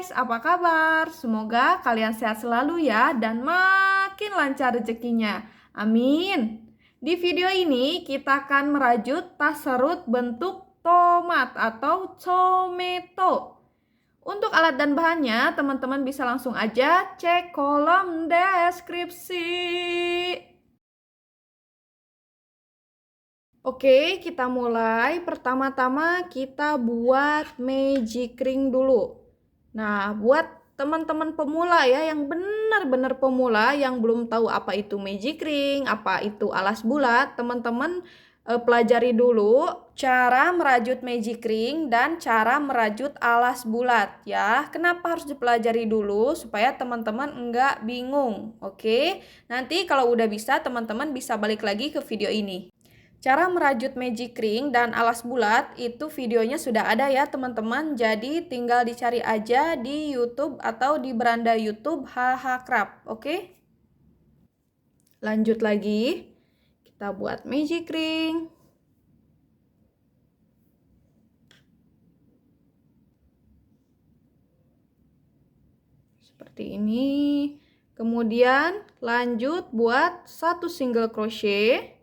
guys, apa kabar? Semoga kalian sehat selalu ya dan makin lancar rezekinya. Amin. Di video ini kita akan merajut tas serut bentuk tomat atau tomato. Untuk alat dan bahannya, teman-teman bisa langsung aja cek kolom deskripsi. Oke, kita mulai. Pertama-tama kita buat magic ring dulu. Nah, buat teman-teman pemula ya, yang benar-benar pemula, yang belum tahu apa itu magic ring, apa itu alas bulat, teman-teman pelajari dulu cara merajut magic ring dan cara merajut alas bulat ya. Kenapa harus dipelajari dulu? Supaya teman-teman enggak bingung, oke? Nanti kalau udah bisa, teman-teman bisa balik lagi ke video ini. Cara merajut magic ring dan alas bulat itu videonya sudah ada ya teman-teman. Jadi tinggal dicari aja di YouTube atau di beranda YouTube HH Craft. Oke? Lanjut lagi. Kita buat magic ring. Seperti ini. Kemudian lanjut buat satu single crochet.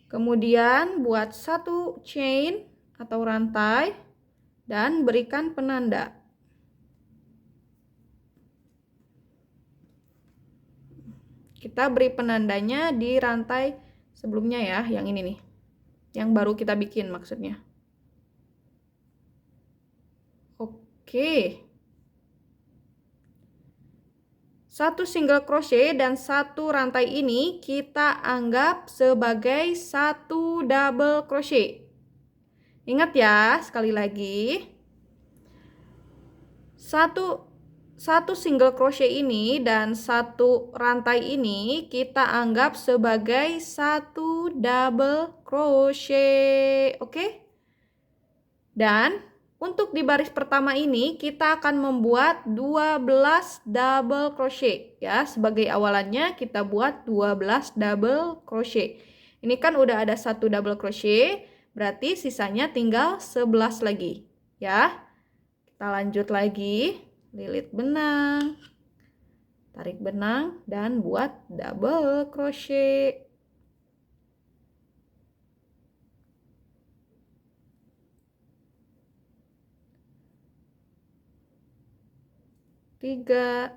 Kemudian buat satu chain atau rantai dan berikan penanda. Kita beri penandanya di rantai sebelumnya ya, yang ini nih. Yang baru kita bikin maksudnya. Oke. Satu single crochet dan satu rantai ini kita anggap sebagai satu double crochet. Ingat ya, sekali lagi. Satu single crochet ini dan satu rantai ini kita anggap sebagai satu double crochet. Oke? Dan untuk di baris pertama ini kita akan membuat 12 double crochet ya. Sebagai awalannya kita buat 12 double crochet. Ini kan udah ada satu double crochet, berarti sisanya tinggal 11 lagi ya. Kita lanjut lagi, lilit benang, tarik benang dan buat double crochet. Tiga.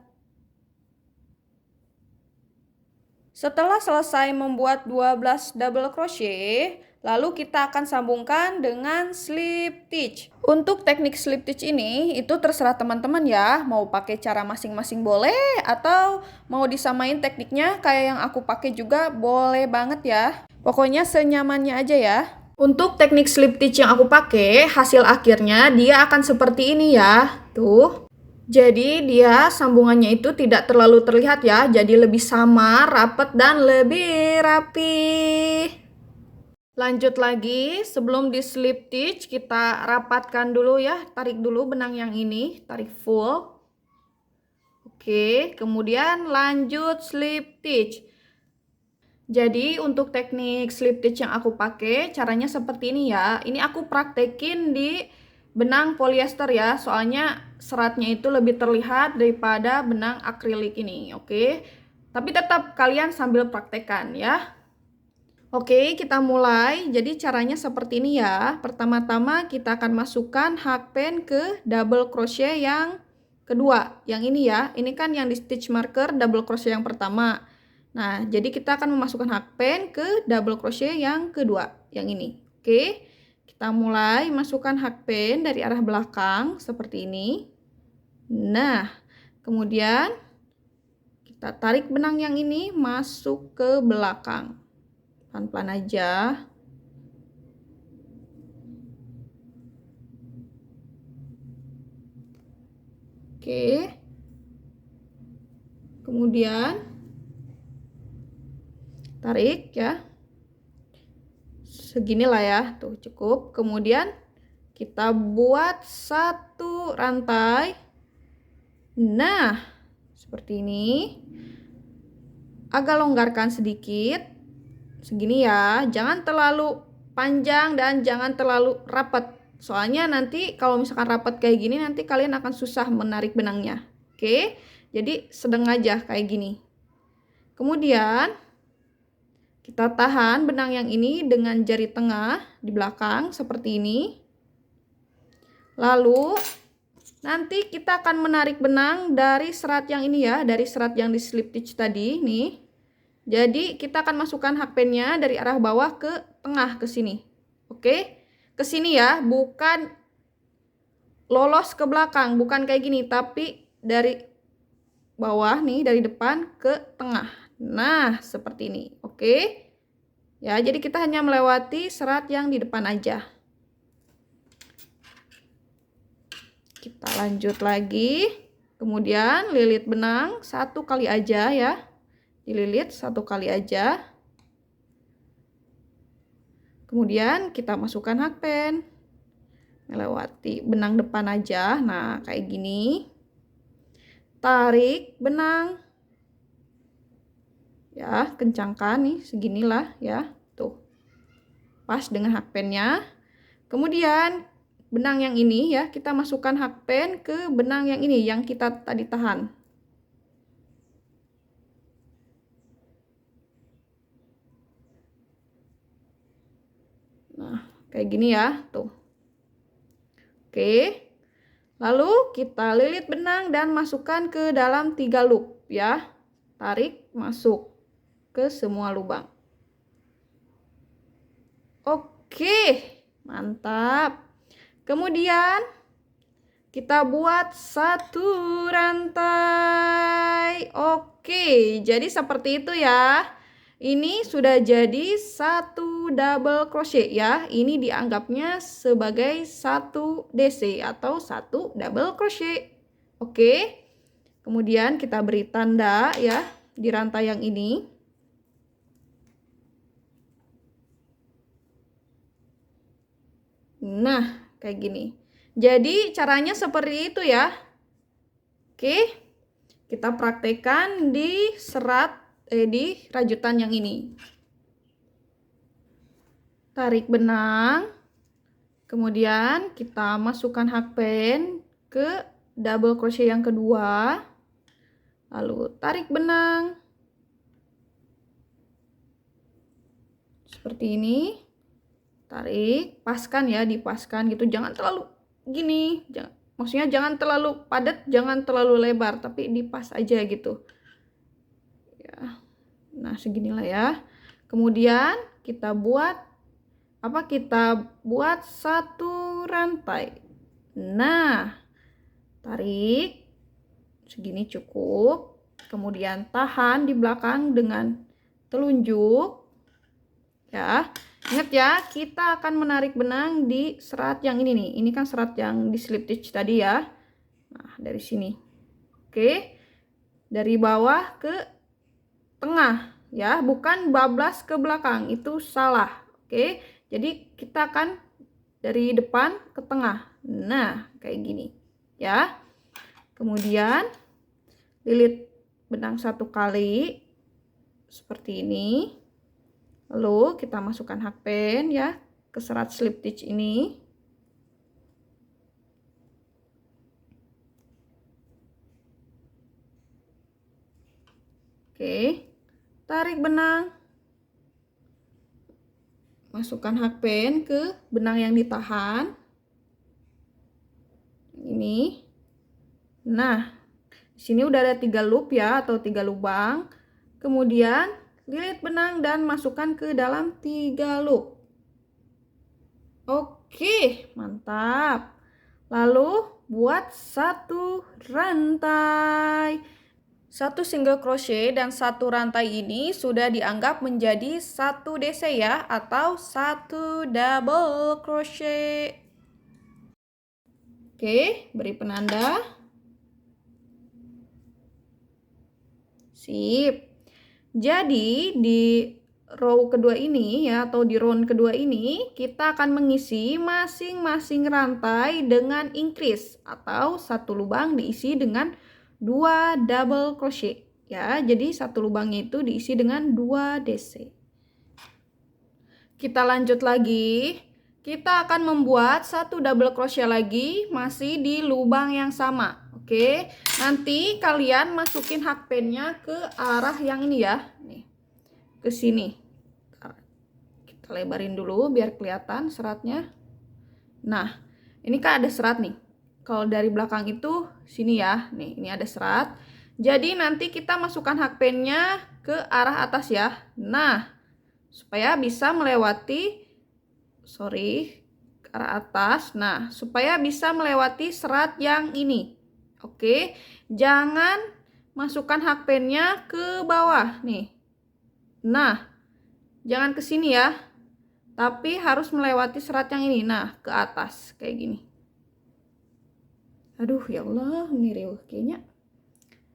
Setelah selesai membuat 12 double crochet, lalu kita akan sambungkan dengan slip stitch. Untuk teknik slip stitch ini itu terserah teman-teman ya, mau pakai cara masing-masing boleh atau mau disamain tekniknya kayak yang aku pakai juga boleh banget ya. Pokoknya senyamannya aja ya. Untuk teknik slip stitch yang aku pakai, hasil akhirnya dia akan seperti ini ya. Tuh. Jadi dia sambungannya itu tidak terlalu terlihat ya, jadi lebih samar, rapat, dan lebih rapi. Lanjut lagi, sebelum di slip stitch kita rapatkan dulu ya, tarik dulu benang yang ini, tarik full. Oke, kemudian lanjut slip stitch. Jadi untuk teknik slip stitch yang aku pakai, caranya seperti ini ya. Ini aku praktekin di benang polyester ya, soalnya seratnya itu lebih terlihat daripada benang akrilik ini, oke? Tapi tetap kalian sambil praktekkan ya. Oke, kita mulai. Jadi caranya seperti ini ya. Pertama-tama kita akan masukkan hakpen ke double crochet yang kedua. Yang ini ya, ini kan yang di stitch marker double crochet yang pertama. Nah, jadi kita akan memasukkan hakpen ke double crochet yang kedua, yang ini. Oke. Kita mulai masukkan hakpen dari arah belakang seperti ini. Nah, kemudian kita tarik benang yang ini masuk ke belakang. Pelan-pelan aja. Oke. Kemudian tarik ya. Seginilah ya, tuh cukup. Kemudian kita buat satu rantai. Nah, seperti ini. Agak longgarkan sedikit. Segini ya, jangan terlalu panjang dan jangan terlalu rapat. Soalnya nanti kalau misalkan rapat kayak gini nanti kalian akan susah menarik benangnya. Oke, jadi sedang aja kayak gini. Kemudian kita tahan benang yang ini dengan jari tengah di belakang seperti ini. Lalu nanti kita akan menarik benang dari serat yang ini ya, dari serat yang di slip stitch tadi nih. Jadi kita akan masukkan hakpennya dari arah bawah ke tengah ke sini. Oke, ke sini ya, bukan lolos ke belakang, bukan kayak gini, tapi dari bawah nih, dari depan ke tengah. Nah, seperti ini. Oke. Ya, jadi kita hanya melewati serat yang di depan aja. Kita lanjut lagi. Kemudian lilit benang 1 kali aja ya. Dililit 1 kali aja. Kemudian kita masukkan hakpen. Melewati benang depan aja. Nah, kayak gini. Tarik benang. Ya, kencangkan nih, seginilah ya. Tuh. Pas dengan hakpennya. Kemudian benang yang ini ya, kita masukkan hakpen ke benang yang ini yang kita tadi tahan. Nah, kayak gini ya, tuh. Oke. Lalu kita lilit benang dan masukkan ke dalam 3 loop ya. Tarik, masuk ke semua lubang. Oke, mantap. Kemudian kita buat 1 rantai. Oke, jadi seperti itu ya. Ini sudah jadi 1 double crochet ya. Ini dianggapnya sebagai 1 DC atau 1 double crochet. Oke. Kemudian kita beri tanda ya di rantai yang ini. Nah, kayak gini. Jadi caranya seperti itu ya. Oke. Kita praktekkan di di rajutan yang ini. Tarik benang. Kemudian kita masukkan hakpen ke double crochet yang kedua. Lalu tarik benang. Seperti ini. Tarik, paskan ya, dipaskan gitu, jangan terlalu gini, maksudnya jangan terlalu padat, jangan terlalu lebar, tapi dipas aja gitu ya. Nah, seginilah ya. Kemudian kita buat 1 rantai. Nah, tarik segini cukup, kemudian tahan di belakang dengan telunjuk ya. Ingat ya, kita akan menarik benang di serat yang ini nih. Ini kan serat yang di slip stitch tadi ya. Nah, dari sini. Oke. Dari bawah ke tengah ya, bukan bablas ke belakang. Itu salah. Oke. Jadi kita akan dari depan ke tengah. Nah, kayak gini ya. Kemudian lilit benang 1 kali seperti ini. Lalu kita masukkan hakpen ya ke serat slip stitch ini. Oke, tarik benang. Masukkan hakpen ke benang yang ditahan. Ini. Nah, di sini udah ada 3 loop ya atau 3 lubang. Kemudian lilit benang dan masukkan ke dalam 3 loop. Oke, mantap. Lalu buat 1 rantai. 1 single crochet dan 1 rantai ini sudah dianggap menjadi 1 DC ya, atau 1 double crochet. Oke, beri penanda. Sip. Jadi di row kedua ini ya, atau di round kedua ini kita akan mengisi masing-masing rantai dengan increase atau 1 lubang diisi dengan 2 double crochet ya. Jadi 1 lubangnya itu diisi dengan 2 DC. Kita lanjut lagi. Kita akan membuat satu double crochet lagi, masih di lubang yang sama. Oke, nanti kalian masukin hakpennya ke arah yang ini ya, nih, ke sini. Kita lebarin dulu biar kelihatan seratnya. Nah, ini kan ada serat nih. Kalau dari belakang itu sini ya, nih, ini ada serat. Jadi nanti kita masukkan hakpennya ke arah atas ya. Nah, supaya bisa melewati, ke arah atas. Nah, supaya bisa melewati serat yang ini. Oke, jangan masukkan hakpennya ke bawah nih. Nah, jangan ke sini ya, tapi harus melewati serat yang ini. Nah, ke atas kayak gini. Aduh, ya Allah, ini riuh kayaknya.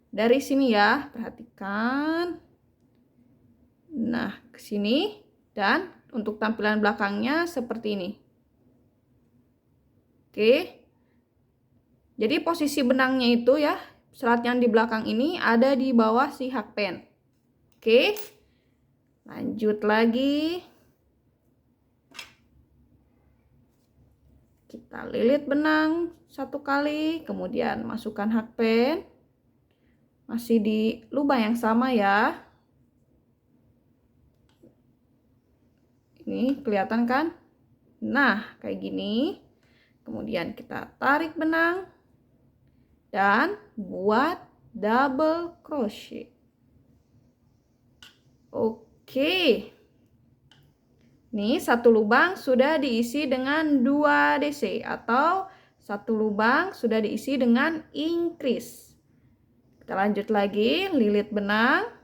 Dari sini ya, perhatikan. Nah, ke sini, dan untuk tampilan belakangnya seperti ini. Oke. Jadi posisi benangnya itu ya, serat yang di belakang ini ada di bawah si hakpen. Oke. Lanjut lagi. Kita lilit benang satu kali, kemudian masukkan hakpen. Masih di lubang yang sama ya. Ini kelihatan kan? Nah, kayak gini. Kemudian kita tarik benang dan buat double crochet. Oke. Nih, satu lubang sudah diisi dengan 2 DC atau satu lubang sudah diisi dengan increase. Kita lanjut lagi, lilit benang.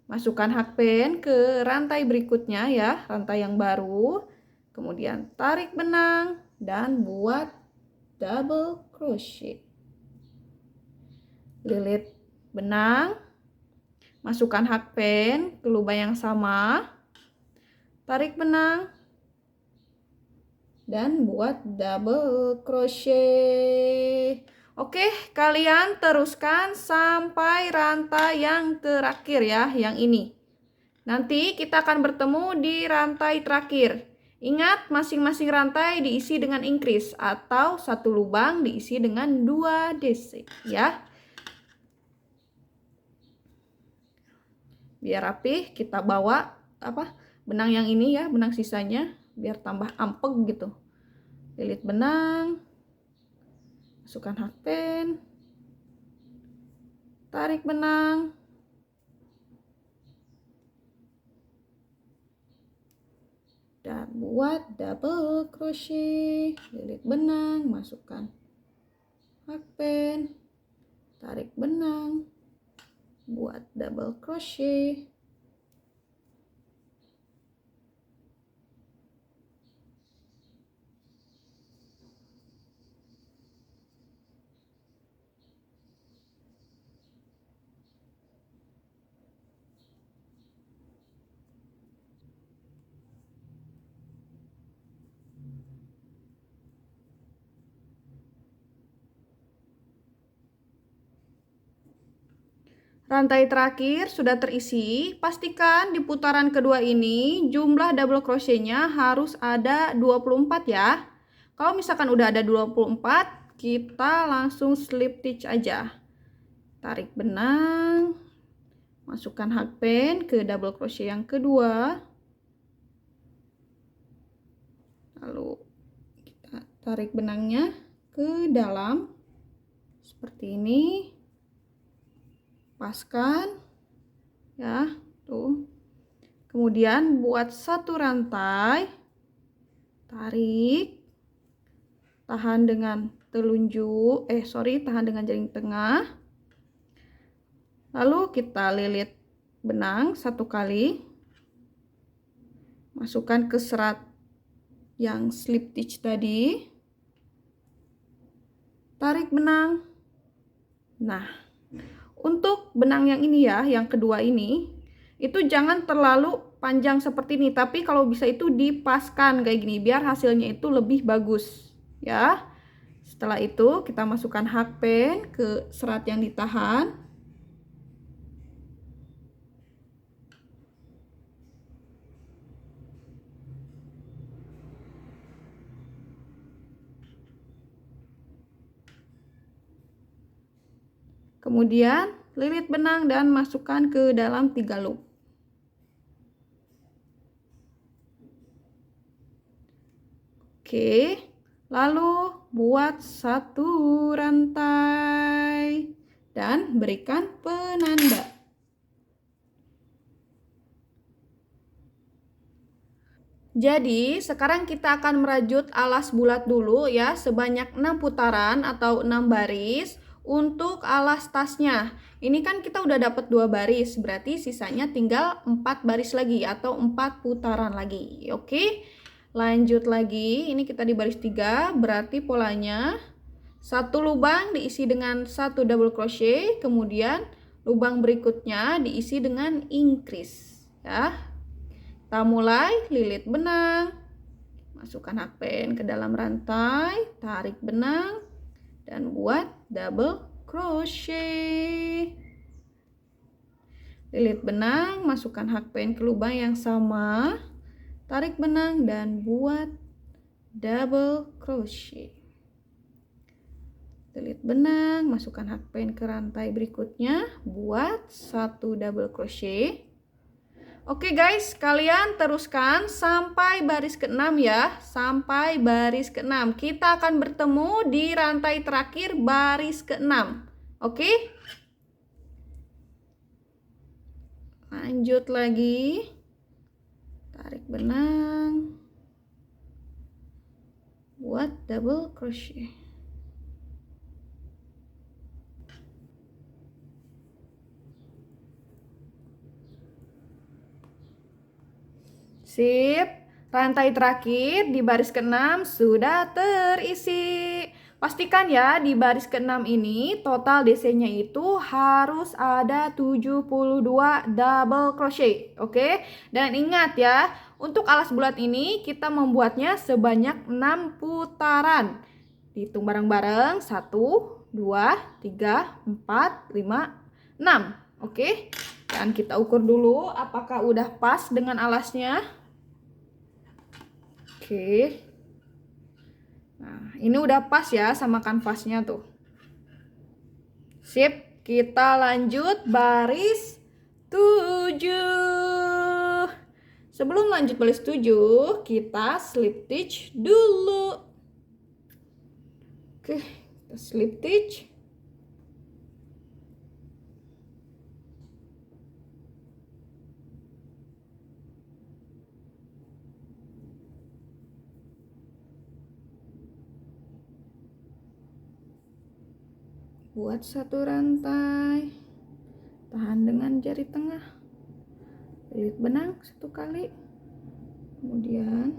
Masukkan hakpen ke rantai berikutnya ya, rantai yang baru. Kemudian tarik benang dan buat double crochet. Lilit benang. Masukkan hakpen ke lubang yang sama. Tarik benang dan buat double crochet. Oke, kalian teruskan sampai rantai yang terakhir ya, yang ini. Nanti kita akan bertemu di rantai terakhir. Ingat, masing-masing rantai diisi dengan increase atau satu lubang diisi dengan 2 DC ya. Biar rapih, kita bawa benang yang ini ya, benang sisanya biar tambah ampeg gitu. Lilit benang. Masukkan hakpen, tarik benang, dan buat double crochet. Lilit benang, masukkan hakpen, tarik benang, buat double crochet. Rantai terakhir sudah terisi. Pastikan di putaran kedua ini jumlah double crochetnya harus ada 24 ya. Kalau misalkan udah ada 24, kita langsung slip stitch aja. Tarik benang, masukkan hakpen ke double crochet yang kedua. Lalu kita tarik benangnya ke dalam seperti ini. Paskan ya, tuh. Kemudian buat satu rantai, tarik, tahan dengan telunjuk, tahan dengan jaring tengah. Lalu kita lilit benang satu kali, masukkan ke serat yang slip stitch tadi, tarik benang. Nah, untuk benang yang ini ya, yang kedua ini, itu jangan terlalu panjang seperti ini, tapi kalau bisa itu dipaskan kayak gini biar hasilnya itu lebih bagus ya. Setelah itu kita masukkan hakpen ke serat yang ditahan. Kemudian lilit benang dan masukkan ke dalam 3 loop. Oke, lalu buat 1 rantai dan berikan penanda. Jadi, sekarang kita akan merajut alas bulat dulu ya, sebanyak 6 putaran atau 6 baris untuk alas tasnya. Ini kan kita udah dapat 2 baris, berarti sisanya tinggal 4 baris lagi atau 4 putaran lagi. Oke, lanjut lagi. Ini kita di baris 3, berarti polanya 1 lubang diisi dengan 1 double crochet, kemudian lubang berikutnya diisi dengan increase ya. Kita mulai lilit benang, masukkan hakpen ke dalam rantai, tarik benang, dan buat double crochet. Lilit benang, masukkan hakpen ke lubang yang sama, tarik benang, dan buat double crochet. Lilit benang, masukkan hakpen ke rantai berikutnya, buat 1 double crochet. Oke guys, kalian teruskan sampai baris ke-6 ya, sampai baris ke-6. Kita akan bertemu di rantai terakhir baris ke-6. Oke? Lanjut lagi. Tarik benang. Buat double crochet. Sip, rantai terakhir di baris ke-6 sudah terisi. Pastikan ya di baris ke-6 ini total DC-nya itu harus ada 72 double crochet. Oke? Dan ingat ya, untuk alas bulat ini kita membuatnya sebanyak 6 putaran. Hitung bareng-bareng, 1, 2, 3, 4, 5, 6. Oke? Dan kita ukur dulu apakah udah pas dengan alasnya. Oke. Nah, ini udah pas ya sama kanvasnya tuh. Sip, kita lanjut baris 7. Sebelum lanjut baris 7, kita slip stitch dulu. Oke, kita slip stitch. Buat 1 rantai, tahan dengan jari tengah, lilit benang 1 kali, kemudian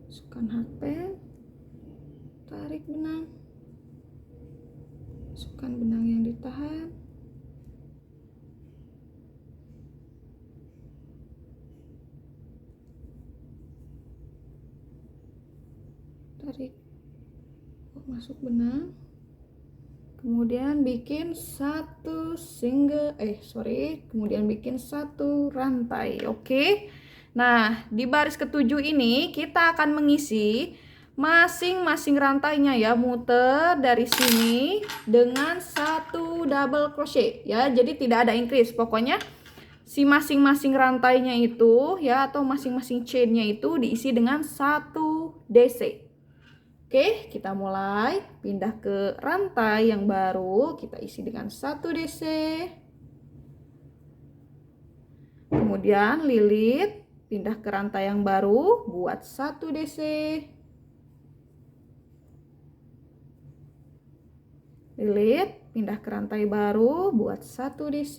masukkan hakpen, tarik benang, masukkan benang yang ditahan, tarik, masuk benang, kemudian bikin 1 kemudian bikin 1 rantai. Oke. Nah, di baris ke-7 ini kita akan mengisi masing-masing rantainya ya, muter dari sini dengan 1 double crochet ya. Jadi tidak ada increase. Pokoknya si masing-masing rantainya itu ya, atau masing-masing chainnya itu diisi dengan 1 DC. Oke, kita mulai pindah ke rantai yang baru, kita isi dengan 1 DC. Kemudian lilit, pindah ke rantai yang baru, buat 1 DC. Lilit, pindah ke rantai baru, buat 1 DC.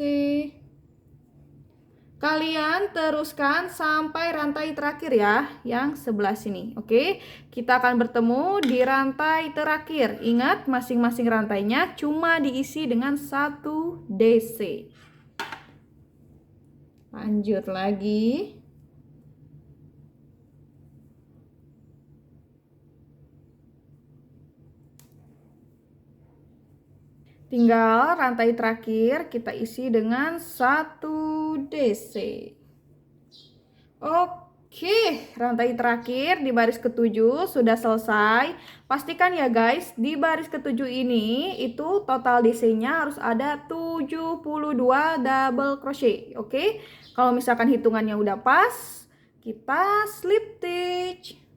Kalian teruskan sampai rantai terakhir ya, yang sebelah sini. Oke, kita akan bertemu di rantai terakhir. Ingat, masing-masing rantainya cuma diisi dengan 1 DC. Lanjut lagi. Tinggal rantai terakhir kita isi dengan 1 DC. Oke. Oke, rantai terakhir di baris ketujuh sudah selesai. Pastikan ya guys, di baris ketujuh ini itu total DC-nya harus ada 72 double crochet. Oke, kalau misalkan hitungannya udah pas, kita slip stitch.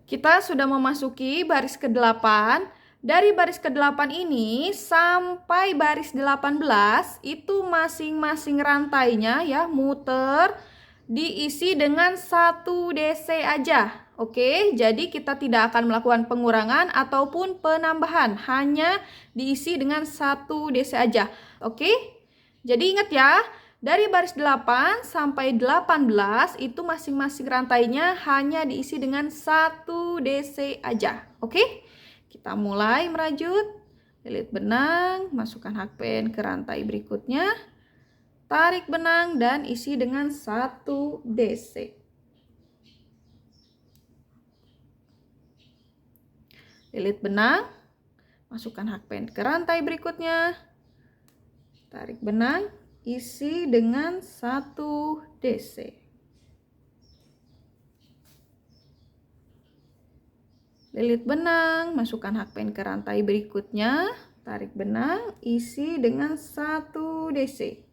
Kita sudah memasuki baris ke-8. Dari baris ke-8 ini sampai baris 18 itu masing-masing rantainya ya muter diisi dengan 1 DC aja. Oke, jadi kita tidak akan melakukan pengurangan ataupun penambahan, hanya diisi dengan 1 DC aja. Oke? Jadi ingat ya, dari baris 8 sampai 18 itu masing-masing rantainya hanya diisi dengan 1 DC aja. Oke? Kita mulai merajut. Lilit benang, masukkan hakpen ke rantai berikutnya. Tarik benang dan isi dengan 1 DC. Lilit benang, masukkan hakpen ke rantai berikutnya. Tarik benang, isi dengan 1 DC. Lilit benang, masukkan hakpen ke rantai berikutnya. Tarik benang, isi dengan 1 DC.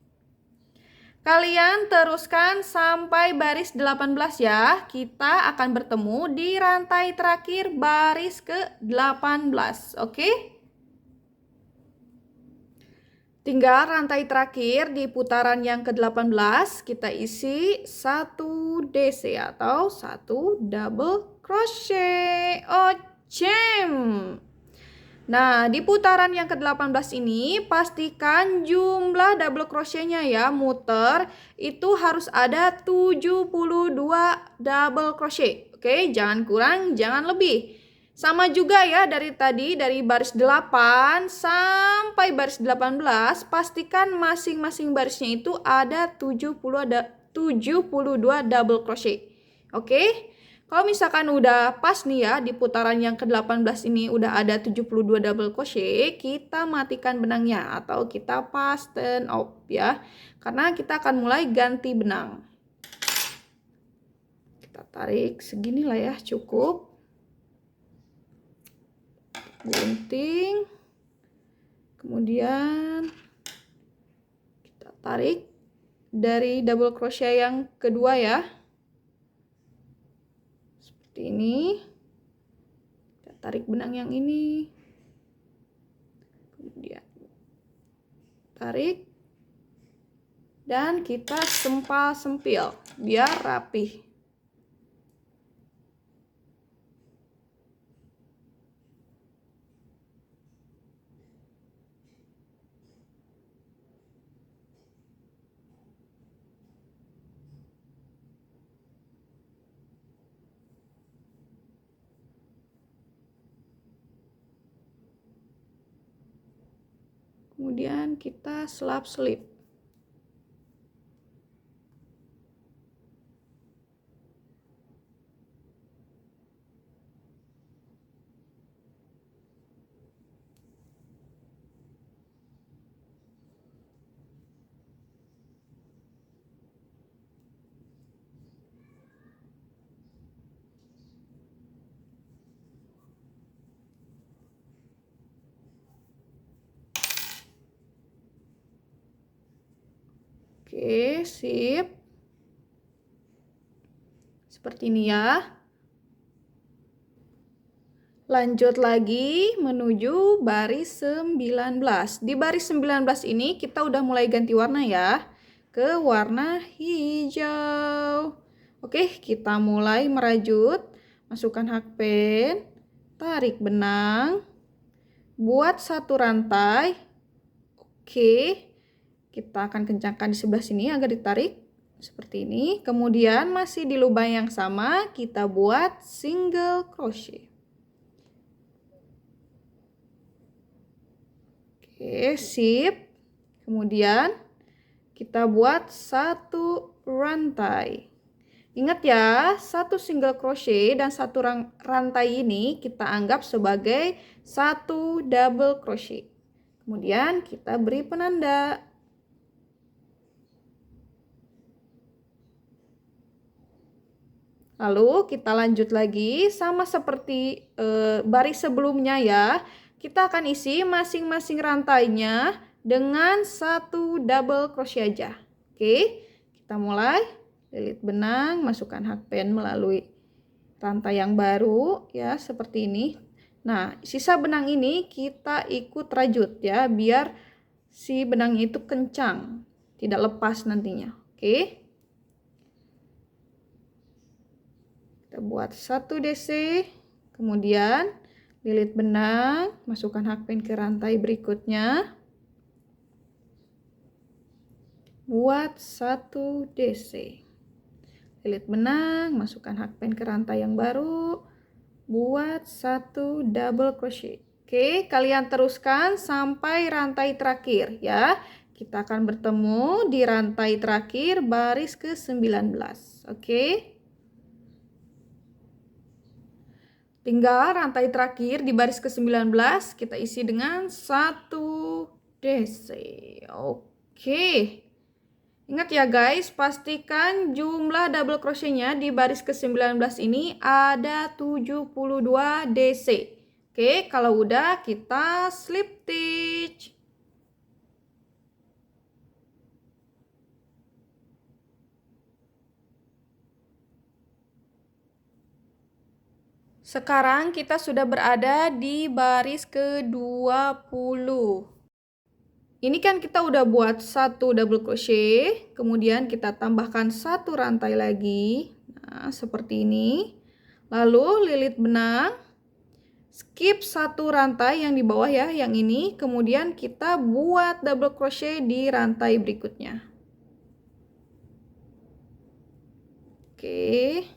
Kalian teruskan sampai baris 18 ya. Kita akan bertemu di rantai terakhir baris ke-18. Oke? Tinggal rantai terakhir di putaran yang ke-18 kita isi 1 DC atau 1 double crochet. Ocem. Nah, di putaran yang ke-18 ini pastikan jumlah double crochetnya ya, muter itu harus ada 72 double crochet. Oke, jangan kurang, jangan lebih. Sama juga ya dari tadi, dari baris 8 sampai baris 18, pastikan masing-masing barisnya itu ada 72 double crochet. Oke? Kalau misalkan udah pas nih ya, di putaran yang ke-18 ini udah ada 72 double crochet, kita matikan benangnya atau kita fasten off ya. Karena kita akan mulai ganti benang. Kita tarik segini lah ya, cukup. Gunting, kemudian kita tarik dari double crochet yang kedua ya, seperti ini. Kita tarik benang yang ini, kemudian tarik dan kita sempal-sempil biar rapih. Kemudian kita selap-selip. Oke, sip. Seperti ini ya. Lanjut lagi menuju baris 19. Di baris 19 ini kita udah mulai ganti warna ya. Ke warna hijau. Oke, kita mulai merajut. Masukkan hakpen. Tarik benang. Buat satu rantai. Oke. Kita akan kencangkan di sebelah sini agar ditarik seperti ini. Kemudian masih di lubang yang sama kita buat single crochet. Oke, sip. Kemudian kita buat satu rantai. Ingat ya, satu single crochet dan satu rantai ini kita anggap sebagai satu double crochet. Kemudian kita beri penanda. Lalu kita lanjut lagi sama seperti baris sebelumnya ya. Kita akan isi masing-masing rantainya dengan satu double crochet aja. Oke, kita mulai. Lilit benang, masukkan hakpen melalui rantai yang baru ya, seperti ini. Nah, sisa benang ini kita ikut rajut ya, biar si benangnya itu kencang, tidak lepas nantinya. Oke. Kita buat 1 DC, kemudian lilit benang, masukkan hakpen ke rantai berikutnya. Buat 1 DC. Lilit benang, masukkan hakpen ke rantai yang baru, buat 1 double crochet. Oke, kalian teruskan sampai rantai terakhir ya. Kita akan bertemu di rantai terakhir baris ke-19. Oke. Tinggal rantai terakhir di baris ke-19 kita isi dengan 1 DC. Oke. Ingat ya guys, pastikan jumlah double crochetnya di baris ke-19 ini ada 72 DC. Oke, kalau udah kita slip stitch. Sekarang kita sudah berada di baris ke-20. Ini kan kita udah buat 1 double crochet, kemudian kita tambahkan 1 rantai lagi. Nah, seperti ini. Lalu lilit benang, skip 1 rantai yang di bawah ya, yang ini. Kemudian kita buat double crochet di rantai berikutnya. Oke.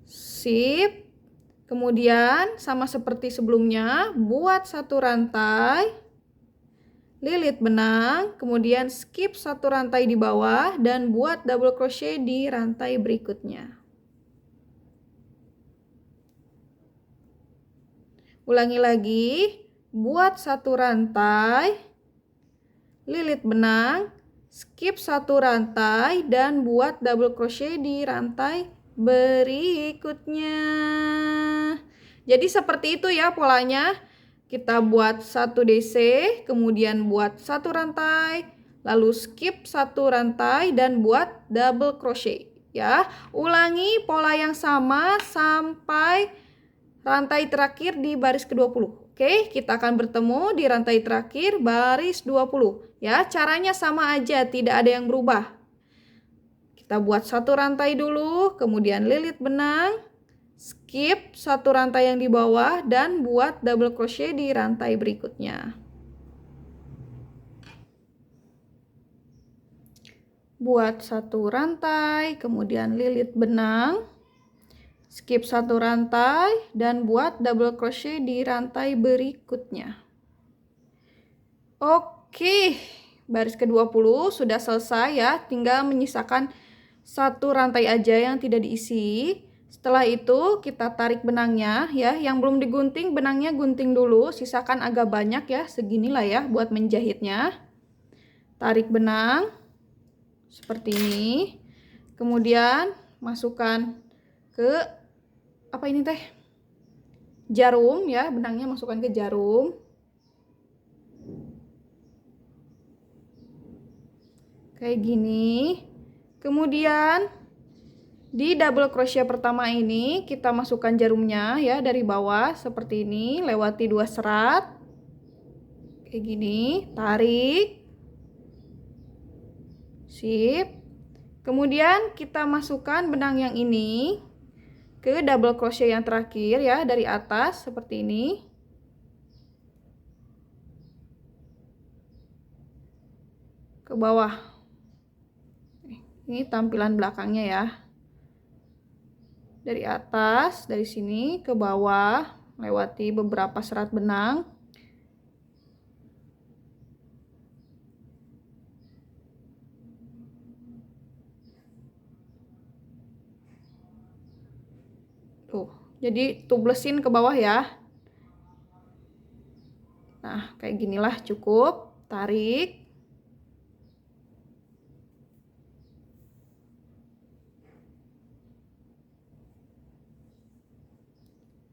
Sip. Kemudian sama seperti sebelumnya, buat 1 rantai. Lilit benang, kemudian skip 1 rantai di bawah dan buat double crochet di rantai berikutnya. Ulangi lagi, buat 1 rantai, lilit benang, skip 1 rantai dan buat double crochet di rantai berikutnya. Jadi seperti itu ya polanya. Kita buat 1 DC, kemudian buat 1 rantai, lalu skip 1 rantai dan buat double crochet ya. Ulangi pola yang sama sampai rantai terakhir di baris ke-20. Oke, kita akan bertemu di rantai terakhir baris 20 ya. Caranya sama aja, tidak ada yang berubah. Kita buat 1 rantai dulu, kemudian lilit benang, skip 1 rantai yang di bawah dan buat double crochet di rantai berikutnya. Buat 1 rantai, kemudian lilit benang, skip 1 rantai dan buat double crochet di rantai berikutnya. Oke, baris ke-20 sudah selesai ya, tinggal menyisakan 1 rantai aja yang tidak diisi. Setelah itu kita tarik benangnya ya, yang belum digunting benangnya gunting dulu, sisakan agak banyak ya, seginilah ya buat menjahitnya. Tarik benang seperti ini, kemudian masukkan ke apa ini teh? Jarum ya, benangnya masukkan ke jarum. Kayak gini. Kemudian di double crochet pertama ini kita masukkan jarumnya ya dari bawah seperti ini, lewati 2 serat. Kayak gini, tarik. Sip. Kemudian kita masukkan benang yang ini ke double crochet yang terakhir ya, dari atas seperti ini. Ke bawah. Ini tampilan belakangnya ya. Dari atas, dari sini ke bawah, lewati beberapa serat benang. Tuh, jadi tublesin ke bawah ya. Nah, kayak ginilah cukup. Tarik.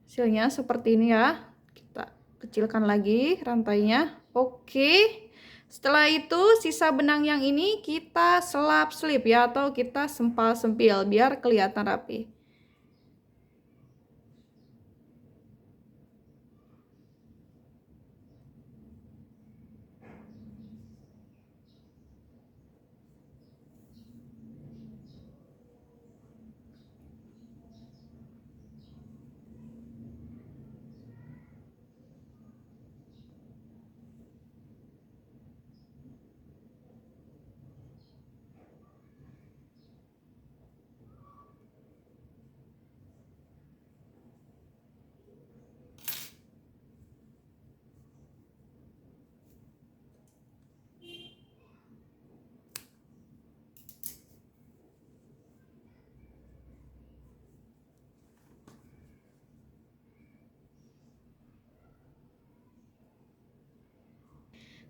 Hasilnya seperti ini ya. Kita kecilkan lagi rantainya. Oke. Setelah itu sisa benang yang ini kita selap slip ya, atau kita sempal sempil biar kelihatan rapi.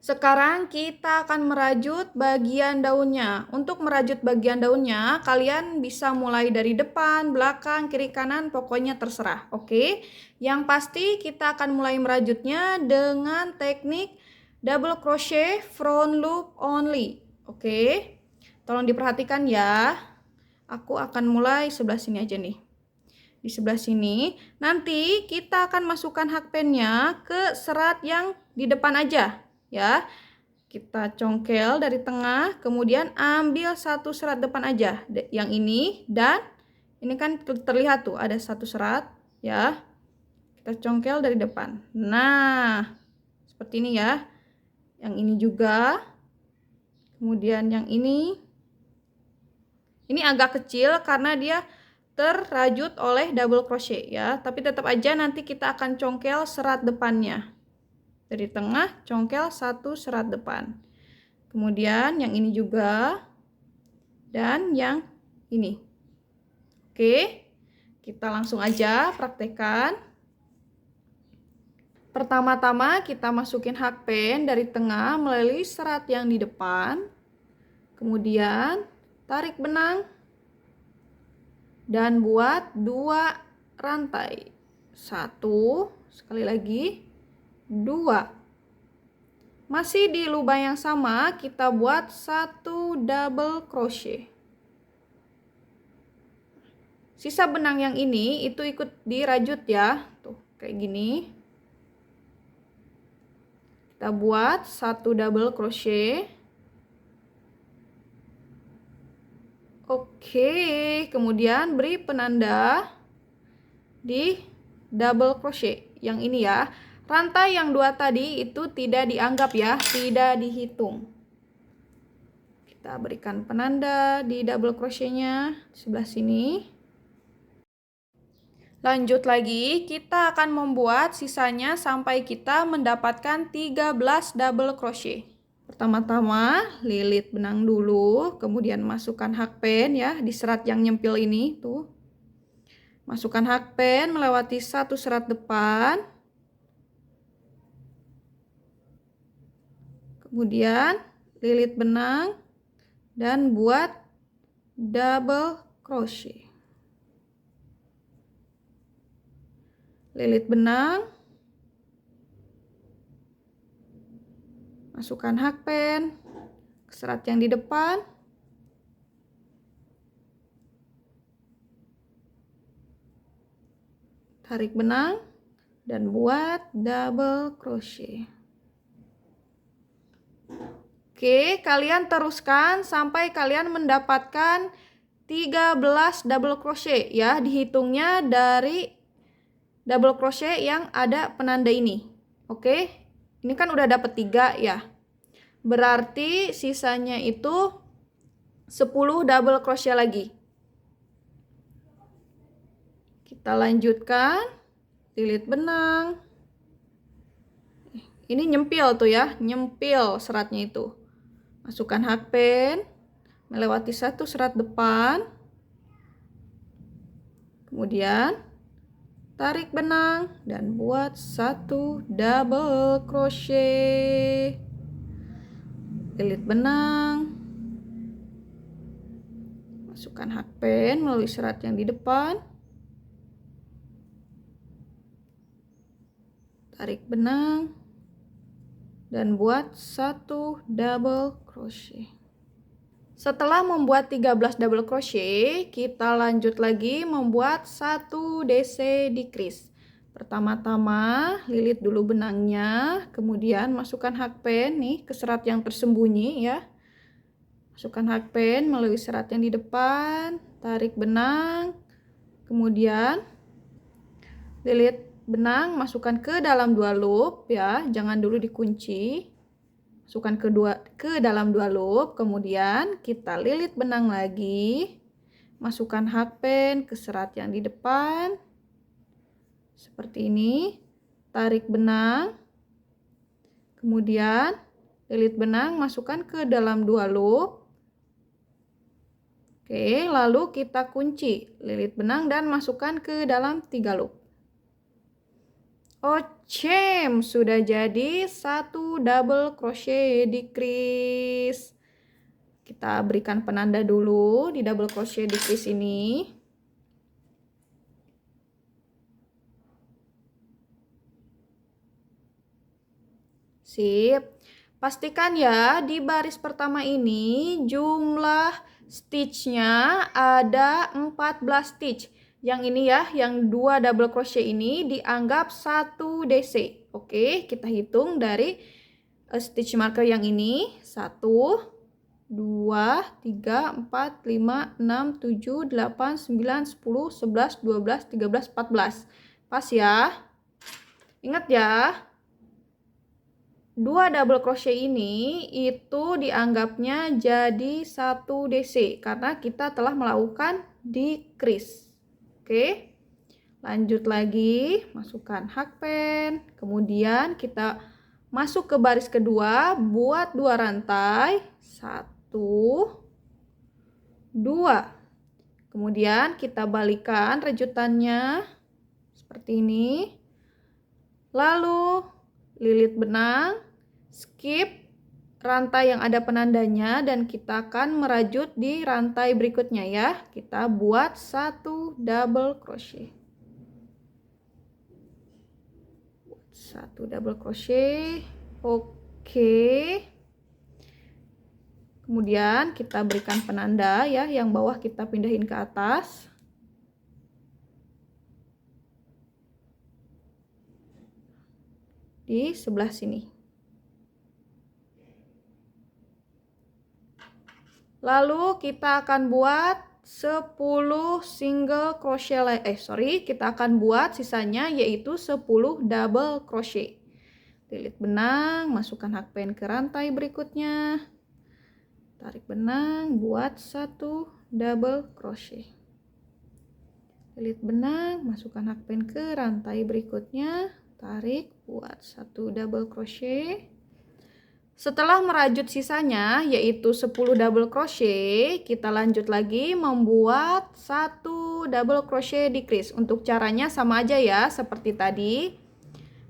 Sekarang kita akan merajut bagian daunnya. Untuk merajut bagian daunnya, kalian bisa mulai dari depan, belakang, kiri, kanan, pokoknya terserah. Oke? Yang pasti kita akan mulai merajutnya dengan teknik double crochet front loop only. Oke? Tolong diperhatikan ya. Aku akan mulai sebelah sini aja nih. Di sebelah sini, nanti kita akan masukkan hakpennya ke serat yang di depan aja. Ya, kita congkel dari tengah, kemudian ambil satu serat depan aja, yang ini, dan ini kan terlihat tuh ada satu serat ya, kita congkel dari depan. Nah, seperti ini ya, yang ini juga, kemudian yang ini agak kecil karena dia terrajut oleh double crochet ya, tapi tetap aja nanti kita akan congkel serat depannya. Dari tengah congkel satu serat depan. Kemudian yang ini juga. Dan yang ini. Oke. Kita langsung aja praktekkan. Pertama-tama kita masukin hakpen dari tengah melalui serat yang di depan. Kemudian tarik benang. Dan buat 2 rantai. 1, sekali lagi. 2. Masih di lubang yang sama kita buat 1 double crochet. Sisa benang yang ini itu ikut dirajut ya, tuh kayak gini. Kita buat 1 double crochet. Oke, kemudian beri penanda di double crochet yang ini ya. Rantai yang 2 tadi itu tidak dianggap ya, tidak dihitung. Kita berikan penanda di double crochetnya sebelah sini. Lanjut lagi, kita akan membuat sisanya sampai kita mendapatkan 13 double crochet. Pertama-tama lilit benang dulu, kemudian masukkan hakpen ya di serat yang nyempil ini tuh. Masukkan hakpen melewati 1 serat depan. Kemudian lilit benang dan buat double crochet. Lilit benang, masukkan hakpen ke serat yang di depan. Tarik benang dan buat double crochet. Oke, kalian teruskan sampai kalian mendapatkan 13 double crochet ya, dihitungnya dari double crochet yang ada penanda ini. Oke, ini kan udah dapet 3 ya. Berarti sisanya itu 10 double crochet lagi. Kita lanjutkan, lilit benang. Ini nyempil tuh ya, nyempil seratnya itu. Masukkan hakpen, melewati 1 serat depan. Kemudian tarik benang, dan buat 1 double crochet. Lilit benang, masukkan hakpen melalui serat yang di depan, tarik benang, dan buat 1 double crochet. Setelah membuat 13 double crochet, kita lanjut lagi membuat 1 DC decrease. Pertama-tama lilit dulu benangnya, kemudian masukkan hakpen nih ke serat yang tersembunyi ya. Masukkan hakpen melalui serat yang di depan, tarik benang, kemudian lilit benang, masukkan ke dalam 2 loop ya, jangan dulu dikunci. Masukkan ke dalam 2 loop, kemudian kita lilit benang lagi, masukkan hakpen ke serat yang di depan, seperti ini, tarik benang, kemudian lilit benang, masukkan ke dalam 2 loop. Oke, lalu kita kunci, lilit benang dan masukkan ke dalam 3 loop. Sudah jadi 1 double crochet decrease. Kita berikan penanda dulu di double crochet decrease ini. Sip. Pastikan ya di baris pertama ini jumlah stitchnya ada 14 stitch. Yang ini ya, yang 2 double crochet ini dianggap 1 DC. Oke, kita hitung dari stitch marker yang ini. 1, 2, 3, 4, 5, 6, 7, 8, 9, 10, 11, 12, 13, 14. Pas ya. Ingat ya, 2 double crochet ini itu dianggapnya jadi 1 DC karena kita telah melakukan decrease. Oke, lanjut lagi, masukkan hakpen, kemudian kita masuk ke baris kedua, buat 2 rantai, 1, 2. Kemudian kita balikan rajutannya seperti ini. Lalu lilit benang, skip rantai yang ada penandanya dan kita akan merajut di rantai berikutnya ya. Kita buat 1 double crochet. 1 double crochet. Oke. Kemudian kita berikan penanda ya, yang bawah kita pindahin ke atas. Di sebelah sini. Lalu kita akan buat 10 single crochet kita akan buat sisanya yaitu 10 double crochet. Lilit benang, masukkan hakpen ke rantai berikutnya. Tarik benang, buat 1 double crochet. Lilit benang, masukkan hakpen ke rantai berikutnya. Tarik, buat 1 double crochet. Setelah merajut sisanya yaitu 10 double crochet, kita lanjut lagi membuat 1 double crochet decrease. Untuk caranya sama aja ya seperti tadi.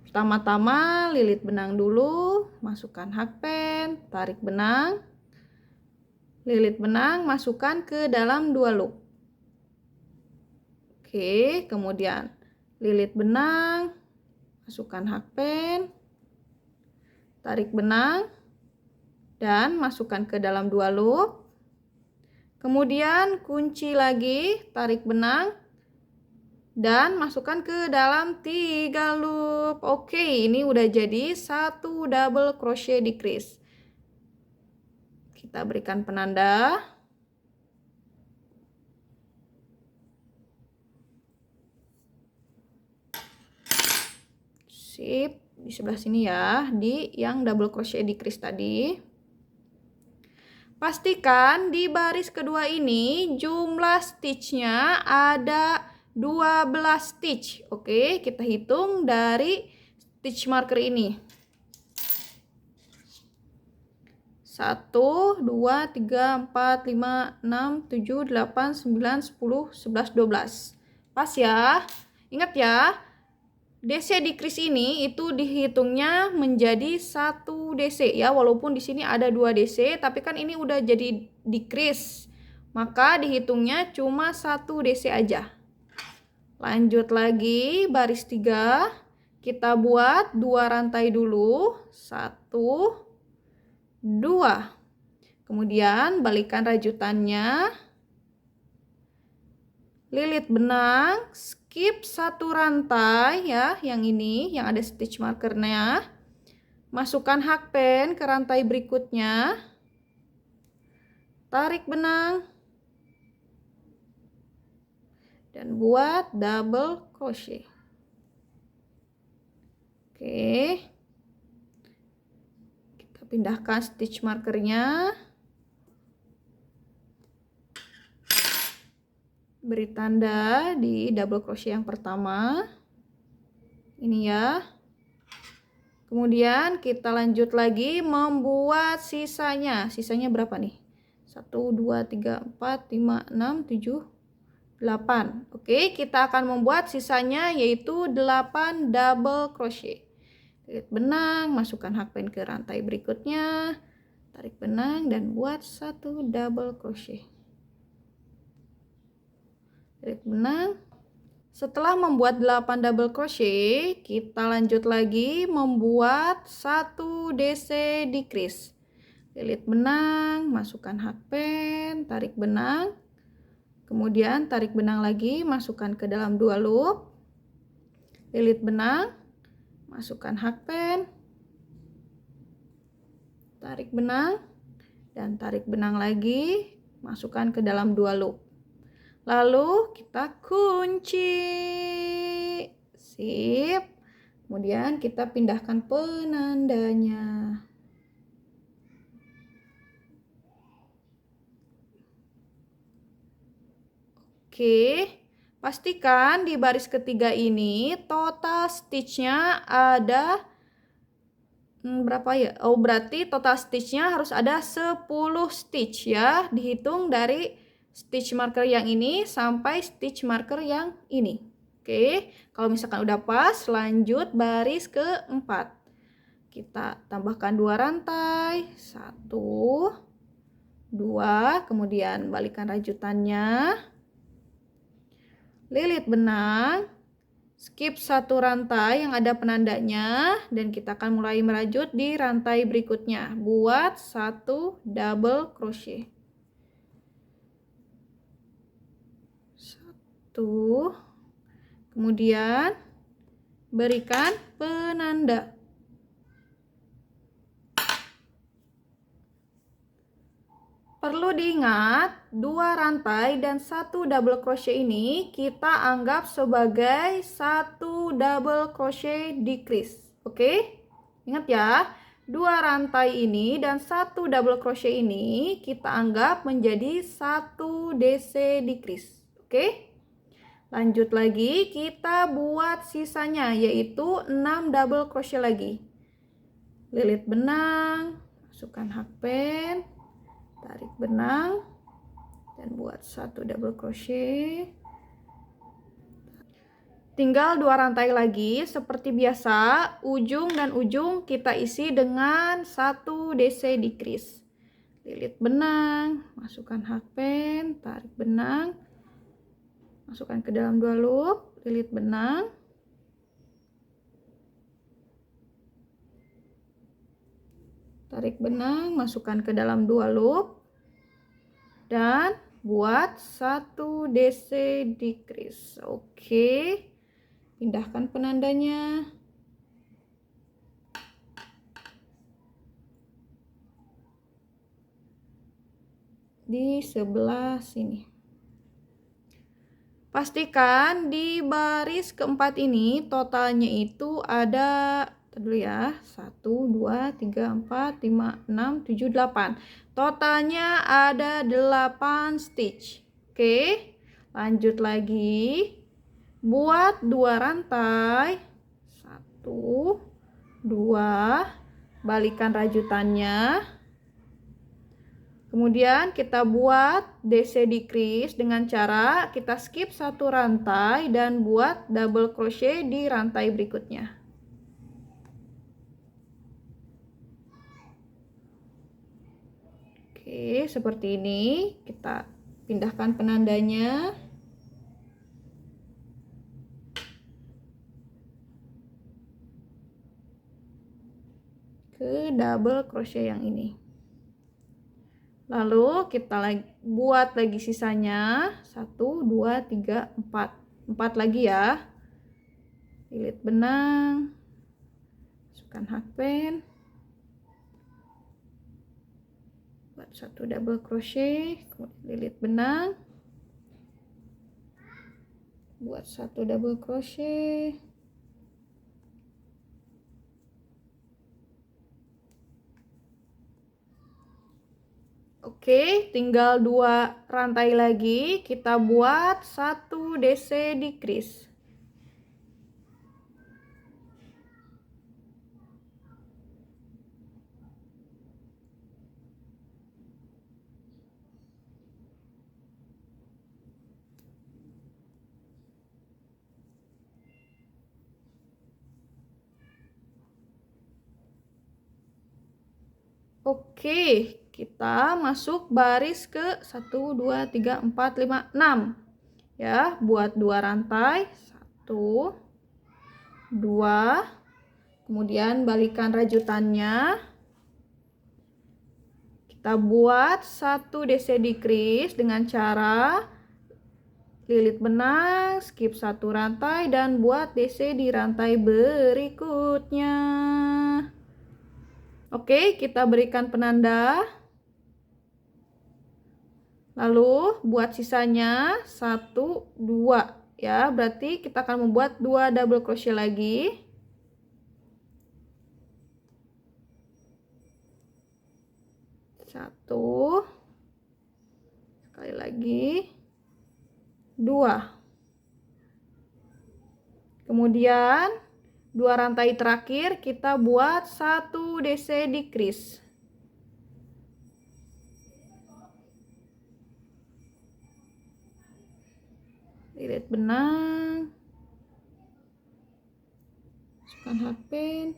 Pertama-tama lilit benang dulu, masukkan hakpen, tarik benang. Lilit benang, masukkan ke dalam 2 loop. Oke, kemudian lilit benang, masukkan hakpen, tarik benang, dan masukkan ke dalam 2 loop. Kemudian kunci lagi, tarik benang, dan masukkan ke dalam 3 loop. Oke, ini udah jadi 1 double crochet decrease. Kita berikan penanda. Sip. Di sebelah sini ya, di yang double crochet decrease tadi. Pastikan di baris kedua ini jumlah stitchnya ada 12 stitch. Oke, kita hitung dari stitch marker ini. 1, 2, 3, 4, 5, 6, 7, 8, 9, 10, 11, 12. Pas ya. Ingat ya, DC decrease ini itu dihitungnya menjadi 1 DC ya, walaupun di sini ada 2 DC, tapi kan ini udah jadi decrease. Maka dihitungnya cuma 1 DC aja. Lanjut lagi baris 3. Kita buat 2 rantai dulu. 1, 2. Kemudian balikan rajutannya. Lilit benang, skip 1 rantai ya, yang ini yang ada stitch markernya. Masukkan hakpen ke rantai berikutnya. Tarik benang. Dan buat double crochet. Oke. Kita pindahkan stitch markernya. Beri tanda di double crochet yang pertama. Ini ya. Kemudian kita lanjut lagi membuat sisanya. Sisanya berapa nih? 1, 2, 3, 4, 5, 6, 7, 8. Oke, kita akan membuat sisanya yaitu 8 double crochet. Lilit benang, masukkan hakpen ke rantai berikutnya. Tarik benang dan buat 1 double crochet. Lilit benang. Setelah membuat 8 double crochet, kita lanjut lagi membuat 1 DC decrease. Lilit benang, masukkan hakpen, tarik benang. Kemudian tarik benang lagi, masukkan ke dalam 2 loop. Lilit benang, masukkan hakpen. Tarik benang dan tarik benang lagi, masukkan ke dalam 2 loop. Lalu kita kunci. Sip. Kemudian kita pindahkan penandanya. Oke. Pastikan di baris ketiga ini total stitchnya ada berapa ya? Oh, berarti total stitchnya harus ada 10 stitch ya. Dihitung dari stitch marker yang ini sampai stitch marker yang ini. Oke, kalau misalkan udah pas, lanjut baris keempat. Kita tambahkan 2 rantai. 1, 2, kemudian balikan rajutannya. Lilit benang. Skip 1 rantai yang ada penandanya dan kita akan mulai merajut di rantai berikutnya. Buat 1 double crochet. 1, kemudian berikan penanda. Perlu diingat, 2 rantai dan 1 double crochet ini kita anggap sebagai 1 double crochet decrease. Oke? Ingat ya, 2 rantai ini dan 1 double crochet ini kita anggap menjadi 1 DC decrease. Oke? Lanjut lagi, kita buat sisanya yaitu 6 double crochet lagi. Lilit benang, masukkan hakpen, tarik benang, dan buat 1 double crochet. Tinggal 2 rantai lagi, seperti biasa, ujung dan ujung kita isi dengan 1 DC decrease. Lilit benang, masukkan hakpen, tarik benang. Masukkan ke dalam 2 loop, lilit benang. Tarik benang, masukkan ke dalam 2 loop. Dan buat 1 DC decrease. Oke. Pindahkan penandanya. Di sebelah sini. Pastikan di baris keempat ini totalnya itu ada, dulu ya, 1, 2, 3, 4, 5, 6, 7, 8. Totalnya ada 8 stitch. Oke, lanjut lagi. Buat 2 rantai. 1, 2, balikan rajutannya. Kemudian kita buat DC decrease dengan cara kita skip satu rantai dan buat double crochet di rantai berikutnya. Oke, seperti ini. Kita pindahkan penandanya. Ke double crochet yang ini. Lalu kita buat lagi sisanya 1, 2, 3, 4. 4 lagi ya. Lilit benang, masukkan hakpen, buat 1 double crochet, kemudian lilit benang, buat 1 double crochet, oke, tinggal 2 rantai lagi, kita buat 1 DC decrease. Oke, kita masuk baris ke 1, 2, 3, 4, 5, 6. Ya, buat 2 rantai. 1, 2. Kemudian balikan rajutannya. Kita buat 1 DC decrease dengan cara lilit benang, skip 1 rantai dan buat DC di rantai berikutnya. Oke, kita berikan penanda. Lalu buat sisanya 1, 2 ya. Berarti kita akan membuat 2 double crochet lagi. Satu. Sekali lagi. 2. Kemudian 2 rantai terakhir kita buat 1 DC decrease. Lilit benang, masukkan hakpen,